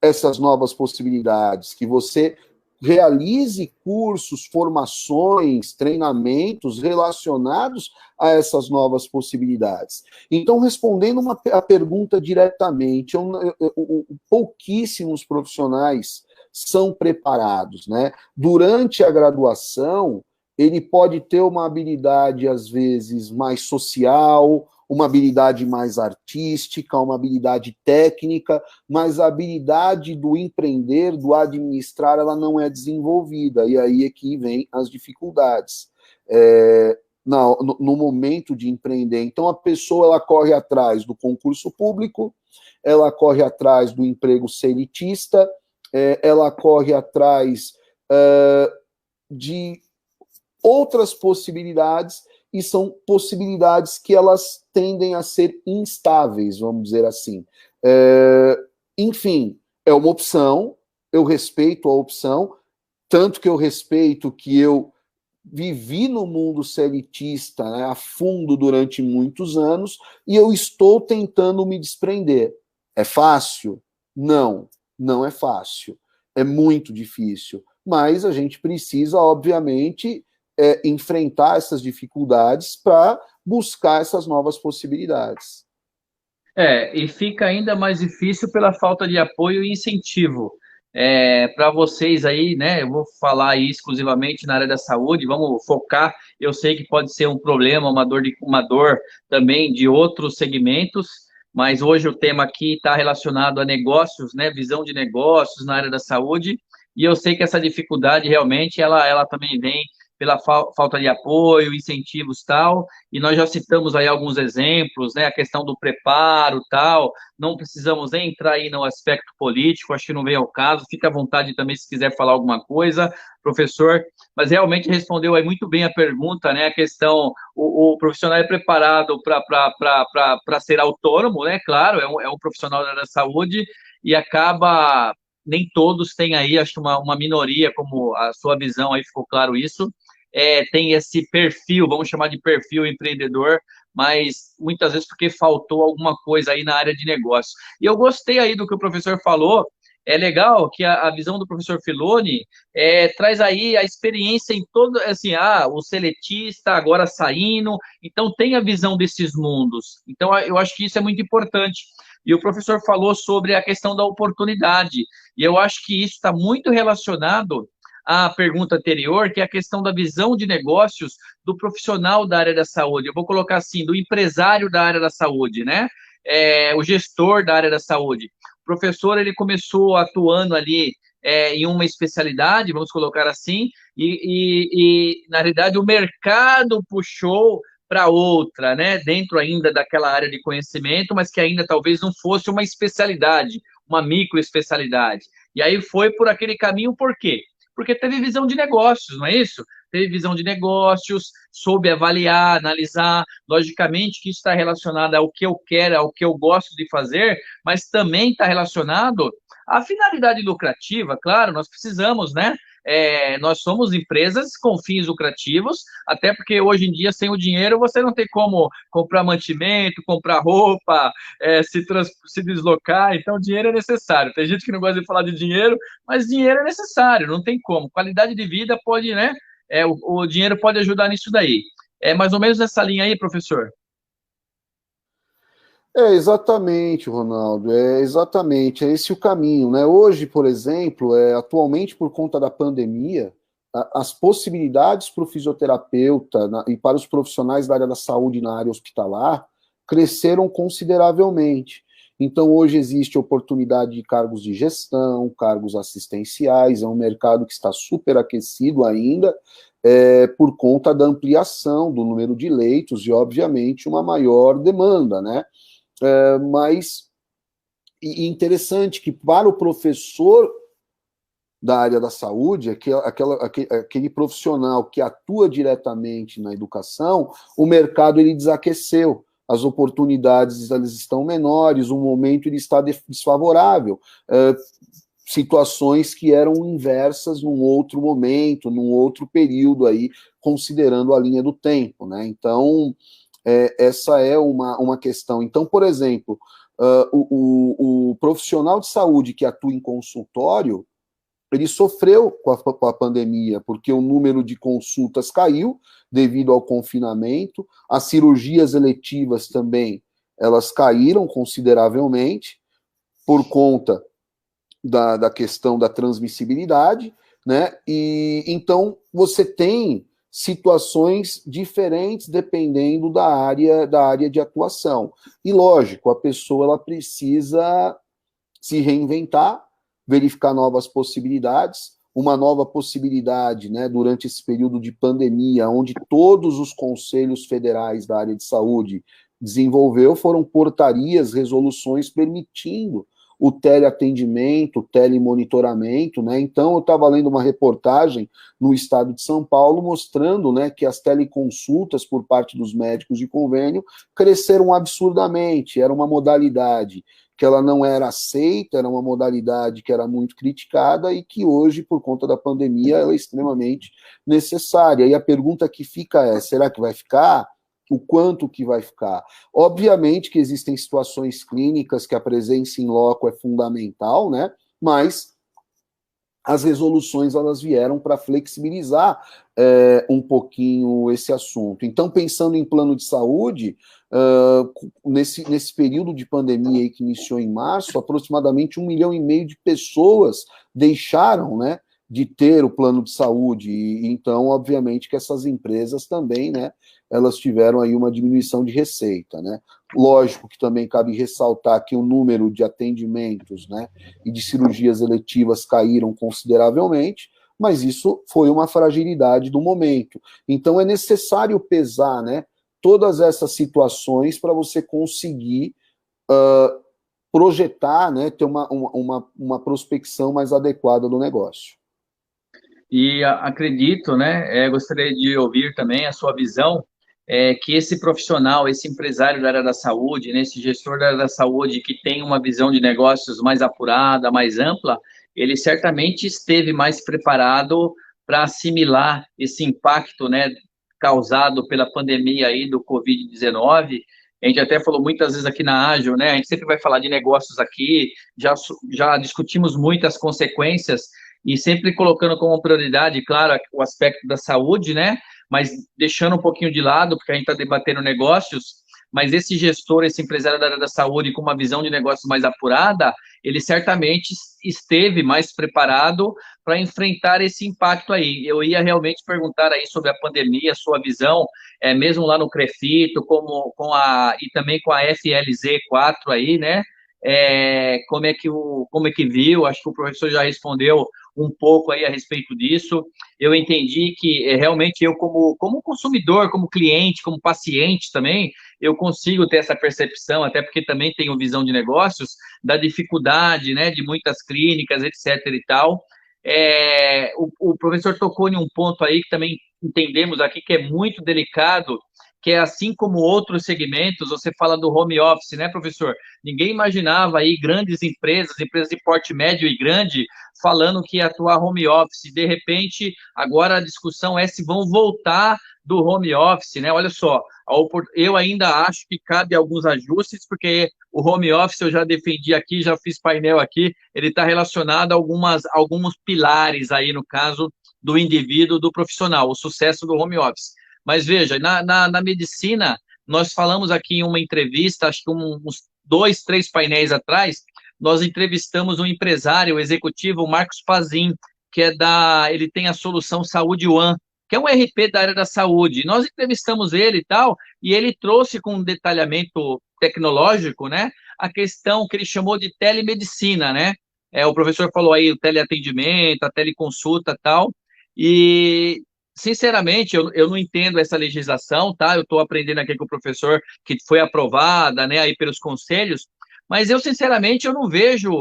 essas novas possibilidades, que você realize cursos, formações, treinamentos relacionados a essas novas possibilidades. Então, respondendo a pergunta diretamente, pouquíssimos profissionais são preparados, né? Durante a graduação, ele pode ter uma habilidade, às vezes, mais social, uma habilidade mais artística, uma habilidade técnica, mas a habilidade do empreender, do administrar, ela não é desenvolvida, e aí é que vem as dificuldades. No momento de empreender. Então, a pessoa ela corre atrás do concurso público, ela corre atrás do emprego seletista, ela corre atrás de outras possibilidades, e são possibilidades que elas tendem a ser instáveis, vamos dizer assim. Enfim, é uma opção, eu respeito a opção, tanto que eu respeito que eu vivi no mundo seletista, né, a fundo durante muitos anos, e eu estou tentando me desprender. É fácil? Não, não é fácil. É muito difícil. Mas a gente precisa, obviamente, enfrentar essas dificuldades para buscar essas novas possibilidades. E fica ainda mais difícil pela falta de apoio e incentivo. Para vocês aí, né? Eu vou falar aí exclusivamente na área da saúde, vamos focar. Eu sei que pode ser um problema, uma dor também de outros segmentos, mas hoje o tema aqui está relacionado a negócios, né? Visão de negócios na área da saúde, e eu sei que essa dificuldade realmente ela também vem pela falta de apoio, incentivos tal, e nós já citamos aí alguns exemplos, né, a questão do preparo tal, não precisamos nem entrar aí no aspecto político, acho que não vem ao caso, fica à vontade também se quiser falar alguma coisa, professor, mas realmente respondeu aí muito bem a pergunta, né, a questão, o profissional é preparado para ser autônomo, né, claro, é um profissional da saúde, e acaba, nem todos têm aí, acho que uma minoria, como a sua visão aí ficou claro isso, tem esse perfil, vamos chamar de perfil empreendedor, mas muitas vezes porque faltou alguma coisa aí na área de negócio. E eu gostei aí do que o professor falou, é legal que a visão do professor Filoni traz aí a experiência em todo, assim, o seletista agora saindo, então tem a visão desses mundos. Então eu acho que isso é muito importante. E o professor falou sobre a questão da oportunidade, e eu acho que isso está muito relacionado à pergunta anterior, que é a questão da visão de negócios do profissional da área da saúde. Eu vou colocar assim, do empresário da área da saúde, né? O gestor da área da saúde. O professor, ele começou atuando ali em uma especialidade, vamos colocar assim, e na realidade o mercado puxou para outra, né? Dentro ainda daquela área de conhecimento, mas que ainda talvez não fosse uma especialidade, uma microespecialidade. E aí foi por aquele caminho, por quê? porque teve visão de negócios, não é isso? Teve visão de negócios, soube avaliar, analisar. Logicamente que isso está relacionado ao que eu quero, ao que eu gosto de fazer, mas também está relacionado à finalidade lucrativa. Claro, nós precisamos, né? Nós somos empresas com fins lucrativos, até porque hoje em dia, sem o dinheiro, você não tem como comprar mantimento, comprar roupa, se deslocar, então dinheiro é necessário. Tem gente que não gosta de falar de dinheiro, mas dinheiro é necessário, não tem como. Qualidade de vida pode, né? O dinheiro pode ajudar nisso daí. É mais ou menos nessa linha aí, professor? Exatamente, Ronaldo, exatamente, é esse o caminho, né? Hoje, por exemplo, atualmente por conta da pandemia, as possibilidades para o fisioterapeuta e para os profissionais da área da saúde na área hospitalar cresceram consideravelmente. Então, hoje existe oportunidade de cargos de gestão, cargos assistenciais, é um mercado que está superaquecido ainda, por conta da ampliação do número de leitos e, obviamente, uma maior demanda, né? Mas interessante que para o professor da área da saúde, aquele profissional que atua diretamente na educação, o mercado ele desaqueceu, as oportunidades elas estão menores, o momento ele está desfavorável, situações que eram inversas num outro momento, num outro período aí, considerando a linha do tempo, né? Então, essa é uma questão. Então, por exemplo, o profissional de saúde que atua em consultório, ele sofreu com a pandemia, porque o número de consultas caiu devido ao confinamento, as cirurgias eletivas também, elas caíram consideravelmente por conta da questão da transmissibilidade, né? E então você tem situações diferentes dependendo da área de atuação. E lógico, a pessoa ela precisa se reinventar, verificar novas possibilidades. Uma nova possibilidade, né, durante esse período de pandemia, onde todos os conselhos federais da área de saúde desenvolveu, foram portarias, resoluções permitindo o teleatendimento, o telemonitoramento, né? Então, eu estava lendo uma reportagem no estado de São Paulo mostrando, né, que as teleconsultas por parte dos médicos de convênio cresceram absurdamente. Era uma modalidade que ela não era aceita, era uma modalidade que era muito criticada e que hoje, por conta da pandemia, ela é extremamente necessária. E a pergunta que fica é, será que vai ficar? O quanto que vai ficar? Obviamente que existem situações clínicas que a presença em loco é fundamental, né? Mas as resoluções elas vieram para flexibilizar um pouquinho esse assunto. Então, pensando em plano de saúde, nesse período de pandemia aí que iniciou em março, aproximadamente 1,5 milhão de pessoas deixaram, né, de ter o plano de saúde, e então, obviamente, que essas empresas também, né, elas tiveram aí uma diminuição de receita, né? Lógico que também cabe ressaltar que o número de atendimentos, né, e de cirurgias eletivas caíram consideravelmente, mas isso foi uma fragilidade do momento. Então, é necessário pesar, né, todas essas situações para você conseguir projetar, né, ter uma prospecção mais adequada do negócio. E acredito, né, gostaria de ouvir também a sua visão, que esse profissional, esse empresário da área da saúde, né, esse gestor da área da saúde que tem uma visão de negócios mais apurada, mais ampla, ele certamente esteve mais preparado para assimilar esse impacto, né, causado pela pandemia aí do Covid-19. A gente até falou muitas vezes aqui na Ágil, né, a gente sempre vai falar de negócios aqui, já discutimos muitas consequências e sempre colocando como prioridade, claro, o aspecto da saúde, né? Mas deixando um pouquinho de lado, porque a gente está debatendo negócios, mas esse gestor, esse empresário da área da saúde com uma visão de negócio mais apurada, ele certamente esteve mais preparado para enfrentar esse impacto aí. Eu ia realmente perguntar aí sobre a pandemia, sua visão, mesmo lá no Crefito, e também com a FLZ4 aí, né? Como é que viu? Acho que o professor já respondeu um pouco aí a respeito disso. Eu entendi que realmente eu, como consumidor, como cliente, como paciente também, eu consigo ter essa percepção, até porque também tenho visão de negócios, da dificuldade, né, de muitas clínicas, etc. e tal. O professor tocou em um ponto aí que também entendemos aqui que é muito delicado, que é assim como outros segmentos, você fala do home office, né, professor? Ninguém imaginava aí grandes empresas, empresas de porte médio e grande, falando que ia atuar home office. De repente, agora a discussão é se vão voltar do home office, né? Olha só, eu ainda acho que cabe alguns ajustes, porque o home office eu já defendi aqui, já fiz painel aqui, ele está relacionado a alguns pilares aí, no caso do indivíduo, do profissional, o sucesso do home office. Mas veja, na medicina, nós falamos aqui em uma entrevista, acho que uns 2, 3 painéis atrás, nós entrevistamos um empresário, o executivo, o Marcos Pazin, ele tem a solução Saúde One, que é um RP da área da saúde. Nós entrevistamos ele e tal, e ele trouxe com um detalhamento tecnológico, né, a questão que ele chamou de telemedicina, né? O professor falou aí o teleatendimento, a teleconsulta e tal, e sinceramente, eu não entendo essa legislação, tá? Eu estou aprendendo aqui com o professor que foi aprovada, né, aí pelos conselhos, mas eu, sinceramente, eu não vejo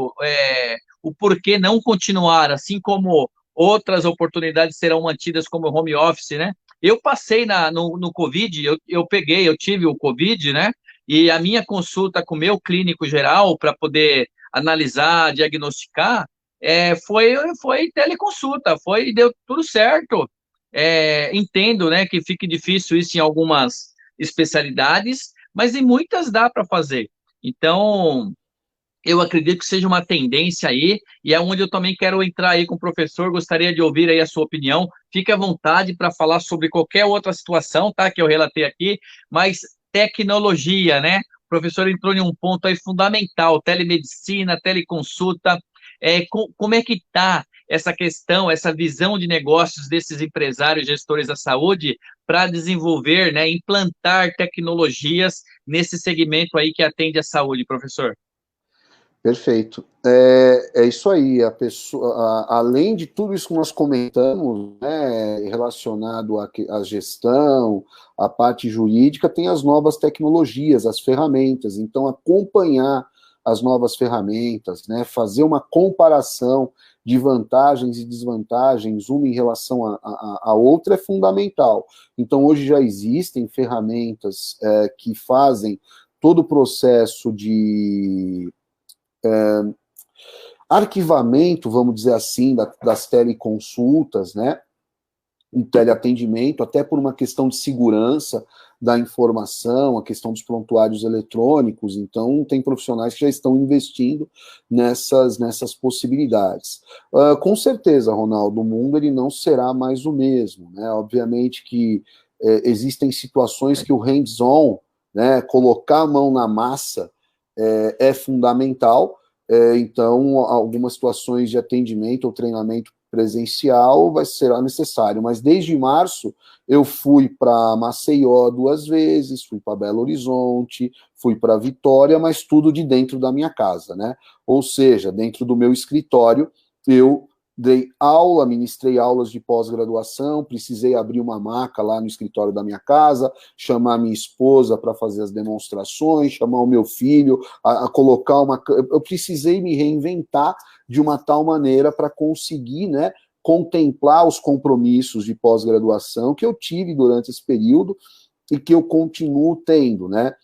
o porquê não continuar, assim como outras oportunidades serão mantidas como home office, né? Eu passei no Covid, eu tive o Covid, né? E a minha consulta com o meu clínico geral para poder analisar, diagnosticar, foi teleconsulta, deu tudo certo. Entendo, né, que fique difícil isso em algumas especialidades, mas em muitas dá para fazer. Então, eu acredito que seja uma tendência aí, e é onde eu também quero entrar aí com o professor, gostaria de ouvir aí a sua opinião, fique à vontade para falar sobre qualquer outra situação, tá, que eu relatei aqui, mas tecnologia, né? O professor entrou em um ponto aí fundamental, telemedicina, teleconsulta, como é que está essa questão, essa visão de negócios desses empresários, gestores da saúde, para desenvolver, né, implantar tecnologias nesse segmento aí que atende a saúde, professor? Perfeito. É isso aí. A pessoa, além de tudo isso que nós comentamos, né, relacionado à gestão, à parte jurídica, tem as novas tecnologias, as ferramentas. Então, acompanhar as novas ferramentas, né, fazer uma comparação de vantagens e desvantagens, uma em relação à outra, é fundamental. Então, hoje já existem ferramentas que fazem todo o processo de arquivamento, vamos dizer assim, das teleconsultas, né, um teleatendimento, até por uma questão de segurança da informação, a questão dos prontuários eletrônicos. Então, tem profissionais que já estão investindo nessas possibilidades. Com certeza, Ronaldo, o mundo ele não será mais o mesmo, né? Obviamente que existem situações que o hands-on, né, colocar a mão na massa, é fundamental. Então, algumas situações de atendimento ou treinamento presencial será necessário, mas desde março eu fui para Maceió 2 vezes, fui para Belo Horizonte, fui para Vitória, mas tudo de dentro da minha casa, né? Ou seja, dentro do meu escritório, eu dei aula, ministrei aulas de pós-graduação, precisei abrir uma maca lá no escritório da minha casa, chamar minha esposa para fazer as demonstrações, chamar o meu filho a colocar uma... Eu precisei me reinventar de uma tal maneira para conseguir, né, contemplar os compromissos de pós-graduação que eu tive durante esse período e que eu continuo tendo, né?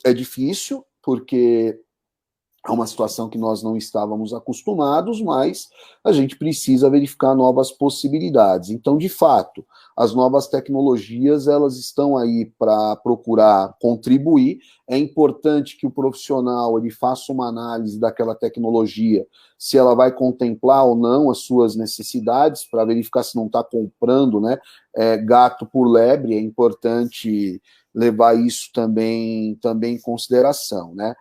É difícil, porque é uma situação que nós não estávamos acostumados, mas a gente precisa verificar novas possibilidades. Então, de fato, as novas tecnologias, elas estão aí para procurar contribuir. É importante que o profissional ele faça uma análise daquela tecnologia, se ela vai contemplar ou não as suas necessidades, para verificar se não está comprando, né, gato por lebre. É importante levar isso também em consideração, né?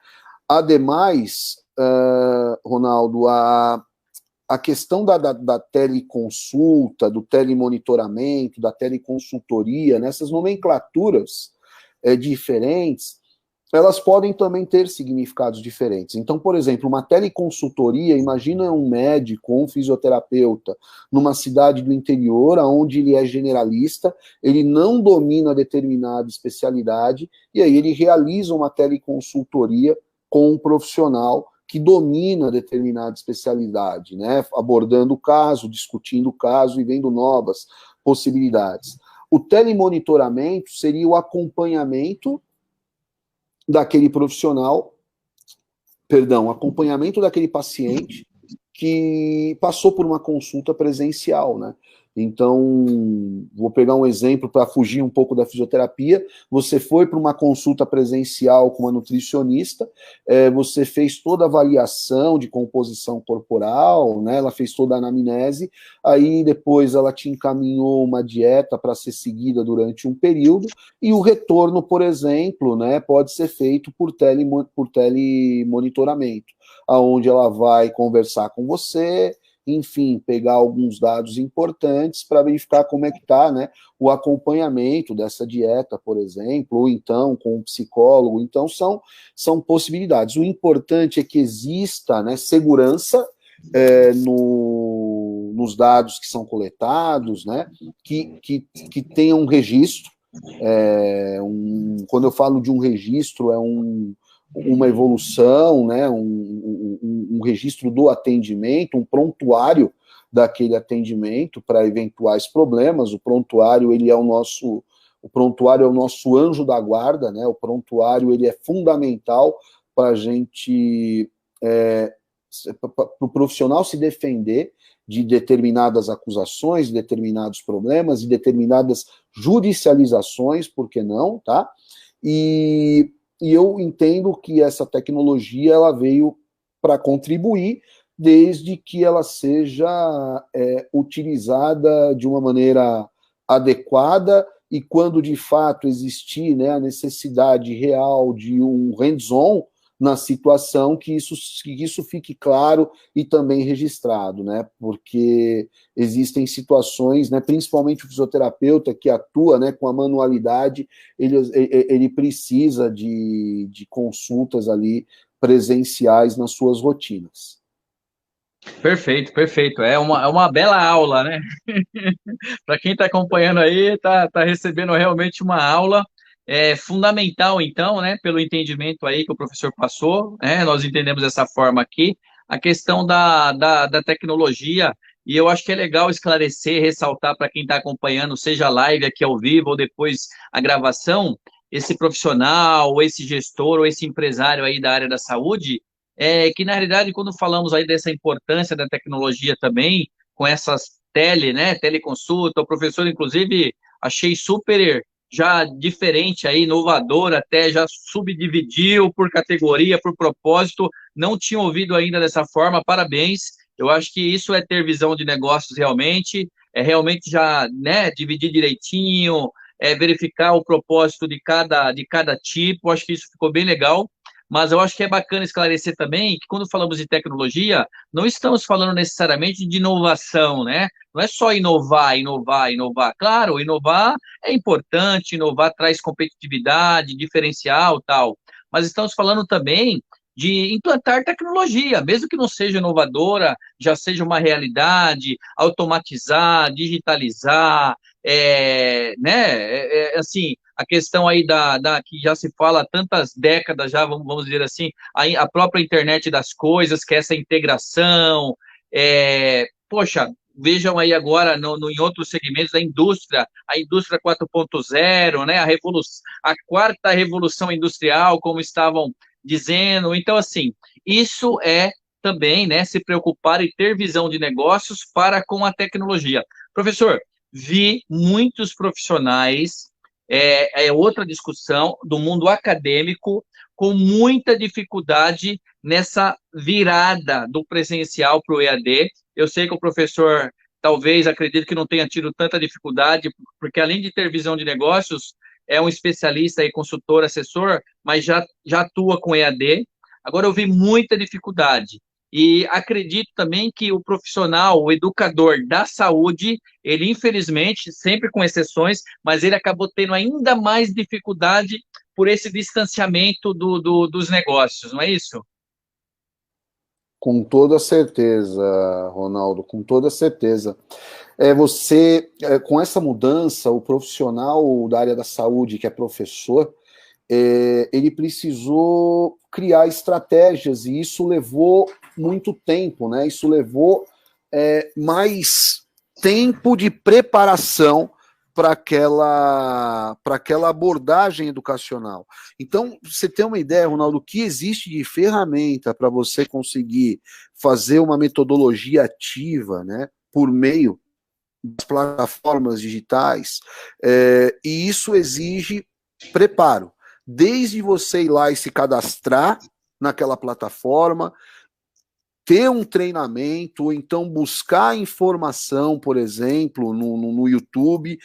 Ademais, Ronaldo, a questão da teleconsulta, do telemonitoramento, da teleconsultoria, nessas nomenclaturas diferentes, elas podem também ter significados diferentes. Então, por exemplo, uma teleconsultoria, imagina um médico ou um fisioterapeuta numa cidade do interior, onde ele é generalista, ele não domina determinada especialidade, e aí ele realiza uma teleconsultoria com um profissional que domina determinada especialidade, né? Abordando o caso, discutindo o caso e vendo novas possibilidades. O telemonitoramento seria o acompanhamento daquele profissional, acompanhamento daquele paciente que passou por uma consulta presencial, né? Então, vou pegar um exemplo para fugir um pouco da fisioterapia. Você foi para uma consulta presencial com uma nutricionista, você fez toda a avaliação de composição corporal, né? Ela fez toda a anamnese, aí depois ela te encaminhou uma dieta para ser seguida durante um período, e o retorno, por exemplo, né, pode ser feito por telemonitoramento, aonde ela vai conversar com você, enfim, pegar alguns dados importantes para verificar como é que está, né, o acompanhamento dessa dieta, por exemplo, ou então com um psicólogo. Então, são possibilidades. O importante é que exista, né, segurança nos dados que são coletados, né, que tenha um registro. Quando eu falo de um registro, uma evolução, né, um registro do atendimento, um prontuário daquele atendimento para eventuais problemas. O prontuário é o nosso anjo da guarda, né? O prontuário ele é fundamental para a gente, para o profissional se defender de determinadas acusações, de determinados problemas, de determinadas judicializações, por que não, tá? E eu entendo que essa tecnologia ela veio para contribuir, desde que ela seja utilizada de uma maneira adequada, e quando de fato existir, né, a necessidade real de um hands-on na situação, que isso fique claro e também registrado, né? Porque existem situações, né, principalmente o fisioterapeuta que atua, né, com a manualidade, ele precisa de consultas ali presenciais nas suas rotinas. Perfeito, perfeito. É uma bela aula, né? Para quem está acompanhando aí, tá recebendo realmente uma aula fundamental, então, né? Pelo entendimento aí que o professor passou, né? Nós entendemos dessa forma aqui, a questão da tecnologia, e eu acho que é legal esclarecer, ressaltar para quem está acompanhando, seja live aqui ao vivo ou depois a gravação, esse profissional, ou esse gestor, ou esse empresário aí da área da saúde, que na realidade, quando falamos aí dessa importância da tecnologia também, com essas teleconsulta, o professor, inclusive, achei super já diferente aí, inovador, até já subdividiu por categoria, por propósito, não tinha ouvido ainda dessa forma, parabéns, eu acho que isso é ter visão de negócios realmente, é realmente já, né, dividir direitinho, verificar o propósito de cada tipo, acho que isso ficou bem legal. Mas eu acho que é bacana esclarecer também que quando falamos de tecnologia, não estamos falando necessariamente de inovação, né? Não é só inovar, inovar, inovar. Claro, inovar é importante, inovar traz competitividade, diferencial, tal. Mas estamos falando também de implantar tecnologia, mesmo que não seja inovadora, já seja uma realidade, automatizar, digitalizar, né? Assim, a questão aí que já se fala há tantas décadas já, vamos dizer assim, a própria internet das coisas, que é essa integração, poxa, vejam aí agora em outros segmentos da indústria, a indústria 4.0, né, a quarta revolução industrial, como estavam dizendo. Então, assim, isso é também, né, se preocupar e ter visão de negócios para com a tecnologia. Professor, vi muitos profissionais, outra discussão do mundo acadêmico, com muita dificuldade nessa virada do presencial para o EAD. Eu sei que o professor, talvez, acredito que não tenha tido tanta dificuldade, porque além de ter visão de negócios, é um especialista e consultor, assessor, mas já atua com EAD. Agora, eu vi muita dificuldade. E acredito também que o profissional, o educador da saúde, ele infelizmente, sempre com exceções, mas ele acabou tendo ainda mais dificuldade por esse distanciamento dos negócios, não é isso? Com toda certeza, Ronaldo, com toda certeza. Com essa mudança, o profissional da área da saúde, que é professor, ele precisou criar estratégias, e isso levou muito tempo, né? Isso levou mais tempo de preparação para aquela abordagem educacional. Então, você tem uma ideia, Ronaldo, o que existe de ferramenta para você conseguir fazer uma metodologia ativa, né, por meio das plataformas digitais, e isso exige preparo. Desde você ir lá e se cadastrar naquela plataforma, ter um treinamento, ou então buscar informação, por exemplo, no YouTube.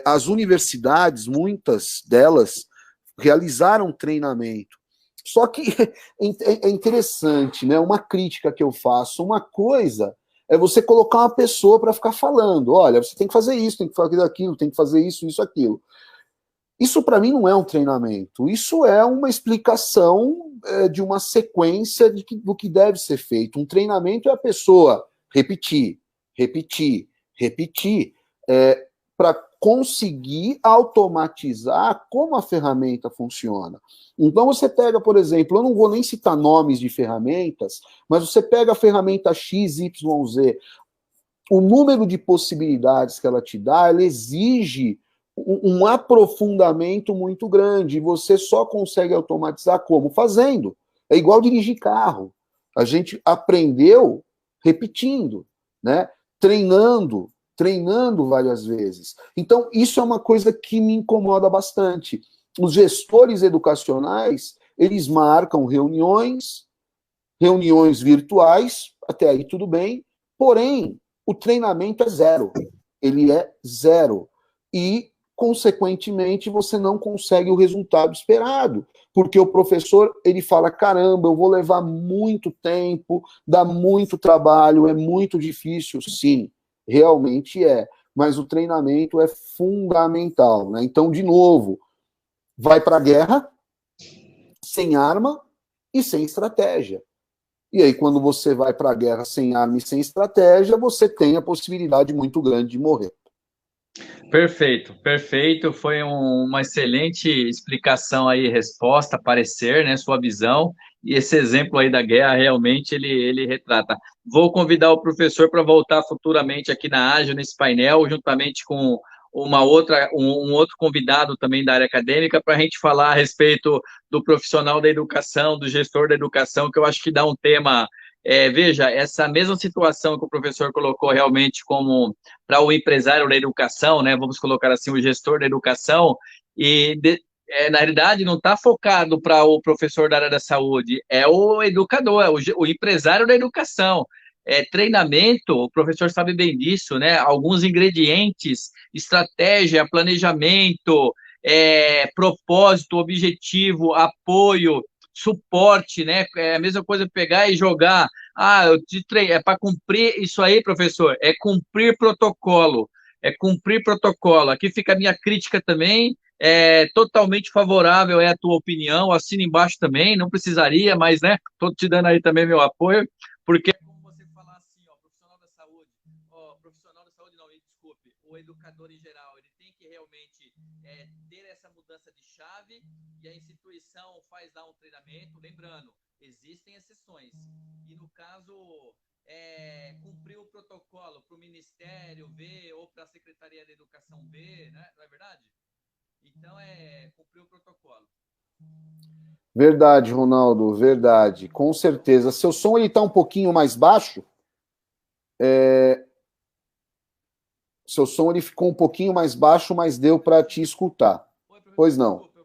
As universidades, muitas delas, realizaram treinamento. Só que é interessante, né? Uma crítica que eu faço, uma coisa é você colocar uma pessoa para ficar falando, olha, você tem que fazer isso, tem que fazer aquilo, tem que fazer isso, aquilo. Isso, para mim, não é um treinamento. Isso é uma explicação de uma sequência do que deve ser feito. Um treinamento é a pessoa repetir, para conseguir automatizar como a ferramenta funciona. Então, você pega, por exemplo, eu não vou nem citar nomes de ferramentas, mas você pega a ferramenta XYZ, o número de possibilidades que ela te dá, ela exige um aprofundamento muito grande, e você só consegue automatizar como? Fazendo. É igual dirigir carro. A gente aprendeu repetindo, né? Treinando várias vezes. Então, isso é uma coisa que me incomoda bastante. Os gestores educacionais, eles marcam reuniões virtuais, até aí tudo bem, porém, o treinamento é zero. Ele é zero. E consequentemente, você não consegue o resultado esperado, porque o professor, ele fala, caramba, eu vou levar muito tempo, dá muito trabalho, é muito difícil. Sim, realmente é, mas o treinamento é fundamental, né? Então, de novo, vai para a guerra sem arma e sem estratégia. E aí, quando você vai para a guerra sem arma e sem estratégia, você tem a possibilidade muito grande de morrer. Perfeito, perfeito. Foi uma excelente explicação aí, resposta, parecer, né? Sua visão. E esse exemplo aí da guerra, realmente, ele retrata. Vou convidar o professor para voltar futuramente aqui na Ágil, nesse painel, juntamente com um outro convidado também da área acadêmica, para a gente falar a respeito do profissional da educação, do gestor da educação, que eu acho que dá um tema. Veja, essa mesma situação que o professor colocou realmente como para o empresário da educação, né? Vamos colocar assim, o gestor da educação, na realidade não está focado para o professor da área da saúde, é o educador, o empresário da educação. Treinamento, o professor sabe bem disso, né? Alguns ingredientes, estratégia, planejamento, propósito, objetivo, apoio, suporte, né? É a mesma coisa pegar e jogar. É para cumprir isso aí, professor, é cumprir protocolo. É cumprir protocolo. Aqui fica a minha crítica também, totalmente favorável à tua opinião, assina embaixo também, não precisaria, mas, né, estou te dando aí também meu apoio, porque, como você falar assim, ó, profissional da saúde não, desculpe, o educador em geral, ele tem que realmente ter essa mudança de chave, e a instituição faz lá um treinamento, lembrando, existem exceções, e no caso, cumprir o protocolo para o Ministério ver, ou para a Secretaria da Educação ver, né? Não é verdade? Então, cumprir o protocolo. Verdade, Ronaldo, verdade, com certeza. Seu som ele está um pouquinho mais baixo. Seu som ele ficou um pouquinho mais baixo, mas deu para te escutar. Pois não. Desculpa,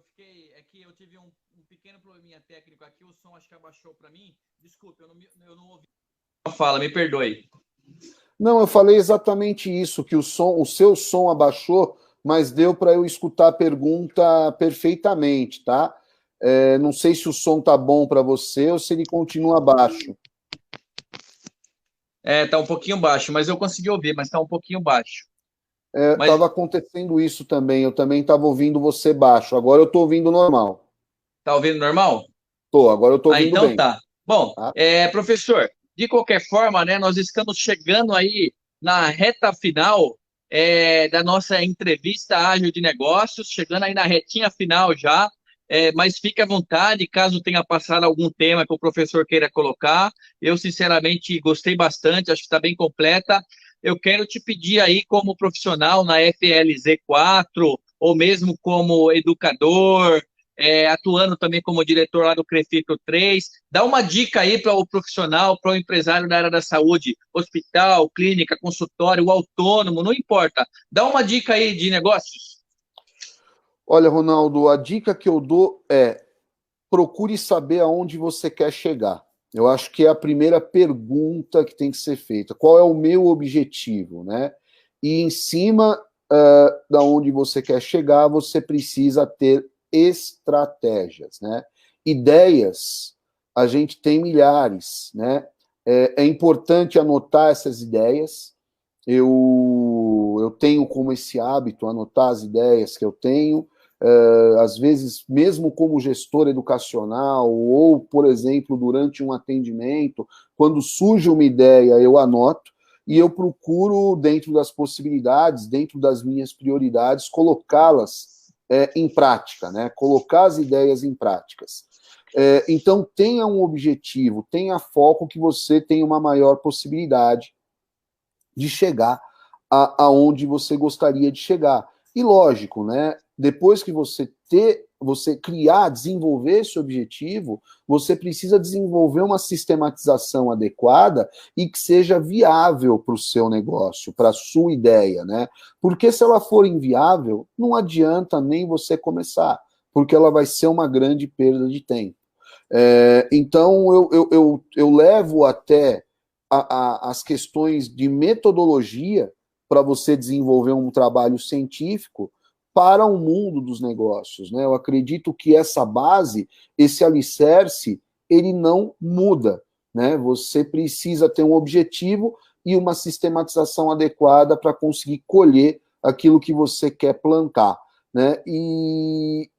eu tive um pequeno probleminha técnico aqui, o som acho que abaixou para mim. Desculpa, eu não ouvi. Fala, me perdoe. Não, eu falei exatamente isso, que o seu som abaixou, mas deu para eu escutar a pergunta perfeitamente, tá? Não sei se o som tá bom para você ou se ele continua baixo. Tá um pouquinho baixo, mas eu consegui ouvir, mas tá um pouquinho baixo. Tava acontecendo isso também, eu também estava ouvindo você baixo, agora eu estou ouvindo normal. Tá ouvindo normal? Agora eu estou ouvindo então bem. Tá. Bom, professor, de qualquer forma, né, nós estamos chegando aí na reta final da nossa entrevista ágil de negócios, chegando aí na retinha final já. mas fique à vontade, caso tenha passado algum tema que o professor queira colocar. Eu, sinceramente, gostei bastante, acho que está bem completa. Eu quero te pedir aí, como profissional na FLZ4, ou mesmo como educador, atuando também como diretor lá do Crefito 3, dá uma dica aí para o profissional, para o empresário da área da saúde, hospital, clínica, consultório, o autônomo, não importa. Dá uma dica aí de negócios. Olha, Ronaldo, a dica que eu dou é procure saber aonde você quer chegar. Eu acho que é a primeira pergunta que tem que ser feita. Qual é o meu objetivo, né? E em cima da onde você quer chegar, você precisa ter estratégias, né? Ideias, a gente tem milhares, né? É importante anotar essas ideias. Eu tenho como esse hábito anotar as ideias que eu tenho. Às vezes, mesmo como gestor educacional, ou, por exemplo, durante um atendimento, quando surge uma ideia, eu anoto e eu procuro, dentro das possibilidades, dentro das minhas prioridades, colocá-las em prática, né? Colocar as ideias em práticas. Então, tenha um objetivo, tenha foco que você tenha uma maior possibilidade de chegar aonde você gostaria de chegar. E lógico, né? Depois que você criar, desenvolver esse objetivo, você precisa desenvolver uma sistematização adequada e que seja viável para o seu negócio, para a sua ideia, né? Porque se ela for inviável, não adianta nem você começar, porque ela vai ser uma grande perda de tempo. Então, eu levo até as questões de metodologia para você desenvolver um trabalho científico para o mundo dos negócios, né? Eu acredito que essa base, esse alicerce, ele não muda, né? Você precisa ter um objetivo e uma sistematização adequada para conseguir colher aquilo que você quer plantar, né? E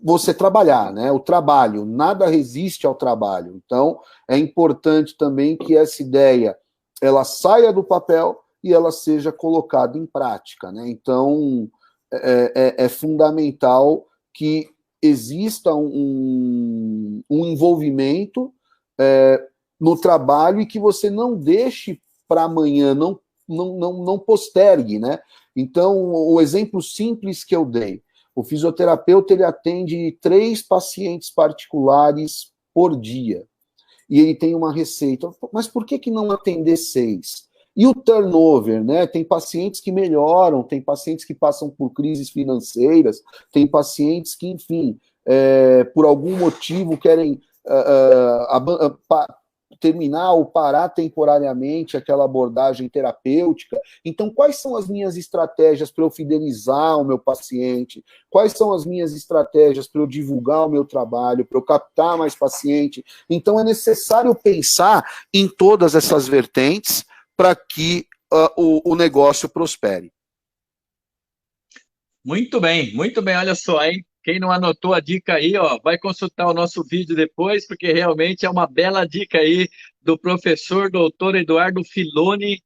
você trabalhar, né? O trabalho, nada resiste ao trabalho. Então, é importante também que essa ideia ela saia do papel e ela seja colocada em prática, né? Então, é fundamental que exista um envolvimento no trabalho e que você não deixe para amanhã, não postergue, né? Então, o exemplo simples que eu dei, o fisioterapeuta ele atende 3 pacientes particulares por dia. E ele tem uma receita. Mas por que não atender 6? E o turnover, né? Tem pacientes que melhoram, tem pacientes que passam por crises financeiras, tem pacientes que, enfim, por algum motivo querem terminar ou parar temporariamente aquela abordagem terapêutica. Então, quais são as minhas estratégias para eu fidelizar o meu paciente? Quais são as minhas estratégias para eu divulgar o meu trabalho, para eu captar mais paciente? Então, é necessário pensar em todas essas vertentes para que o negócio prospere. Muito bem, olha só, hein? Quem não anotou a dica aí, ó, vai consultar o nosso vídeo depois, porque realmente é uma bela dica aí do professor doutor Eduardo Filoni.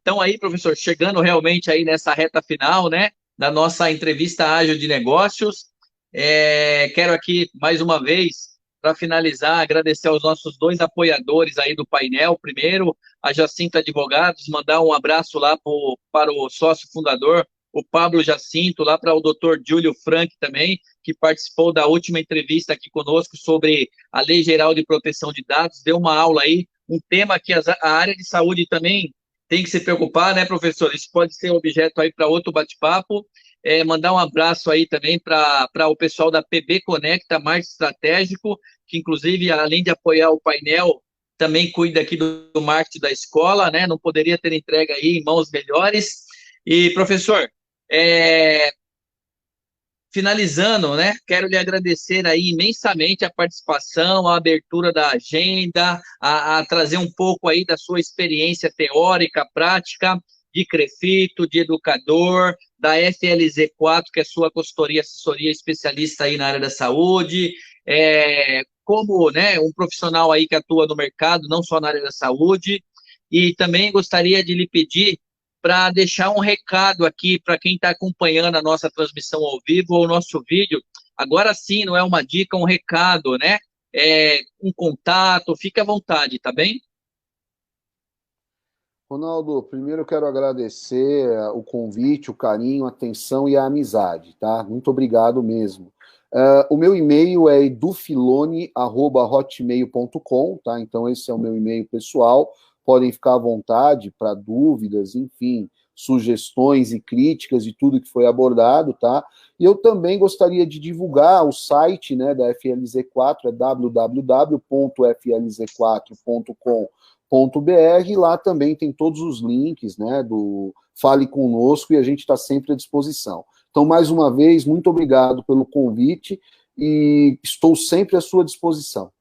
Então aí, professor, chegando realmente aí nessa reta final, né, da nossa entrevista ágil de negócios, quero aqui mais uma vez, para finalizar, agradecer aos nossos 2 apoiadores aí do painel. Primeiro, a Jacinto Advogados, mandar um abraço lá para o sócio fundador, o Pablo Jacinto, lá para o Dr. Júlio Frank também, que participou da última entrevista aqui conosco sobre a Lei Geral de Proteção de Dados, deu uma aula aí, um tema que a área de saúde também tem que se preocupar, né, professor? Isso pode ser objeto aí para outro bate-papo. Mandar um abraço aí também para o pessoal da PB Conecta Marketing Estratégico, que inclusive, além de apoiar o painel, também cuida aqui do marketing da escola, né? Não poderia ter entregue aí em mãos melhores. E, professor, finalizando, né? Quero lhe agradecer aí imensamente a participação, a abertura da agenda, a trazer um pouco aí da sua experiência teórica, prática, de Crefito, de educador, da FLZ4, que é sua consultoria, assessoria especialista aí na área da saúde, como, né, um profissional aí que atua no mercado, não só na área da saúde, e também gostaria de lhe pedir para deixar um recado aqui para quem está acompanhando a nossa transmissão ao vivo ou o nosso vídeo, Agora sim, não é uma dica, um recado, né? Um contato, fique à vontade, tá bem? Ronaldo, primeiro eu quero agradecer o convite, o carinho, a atenção e a amizade, tá? Muito obrigado mesmo. O meu e-mail é edufilone@hotmail.com, tá? Então esse é o meu e-mail pessoal. Podem ficar à vontade para dúvidas, enfim, sugestões e críticas de tudo que foi abordado, tá? E eu também gostaria de divulgar o site, né, da FLZ4, é www.flz4.com.br. Lá também tem todos os links, né, do Fale Conosco, e a gente está sempre à disposição. Então, mais uma vez, muito obrigado pelo convite e estou sempre à sua disposição.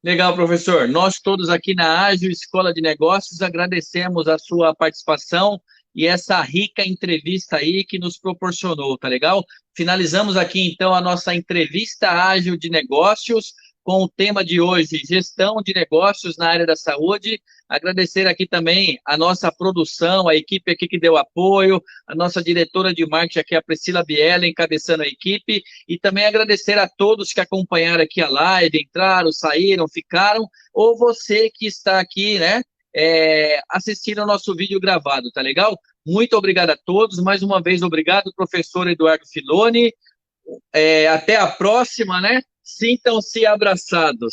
Legal, professor. Nós todos aqui na Ágil Escola de Negócios agradecemos a sua participação e essa rica entrevista aí que nos proporcionou, tá legal? Finalizamos aqui então a nossa entrevista Ágil de Negócios com o tema de hoje, gestão de negócios na área da saúde. Agradecer aqui também a nossa produção, a equipe aqui que deu apoio, a nossa diretora de marketing aqui, a Priscila Biela, encabeçando a equipe, e também agradecer a todos que acompanharam aqui a live, entraram, saíram, ficaram, ou você que está aqui, né, assistindo ao nosso vídeo gravado, tá legal? Muito obrigado a todos, mais uma vez obrigado, professor Eduardo Filoni, até a próxima, né? Sintam-se abraçados.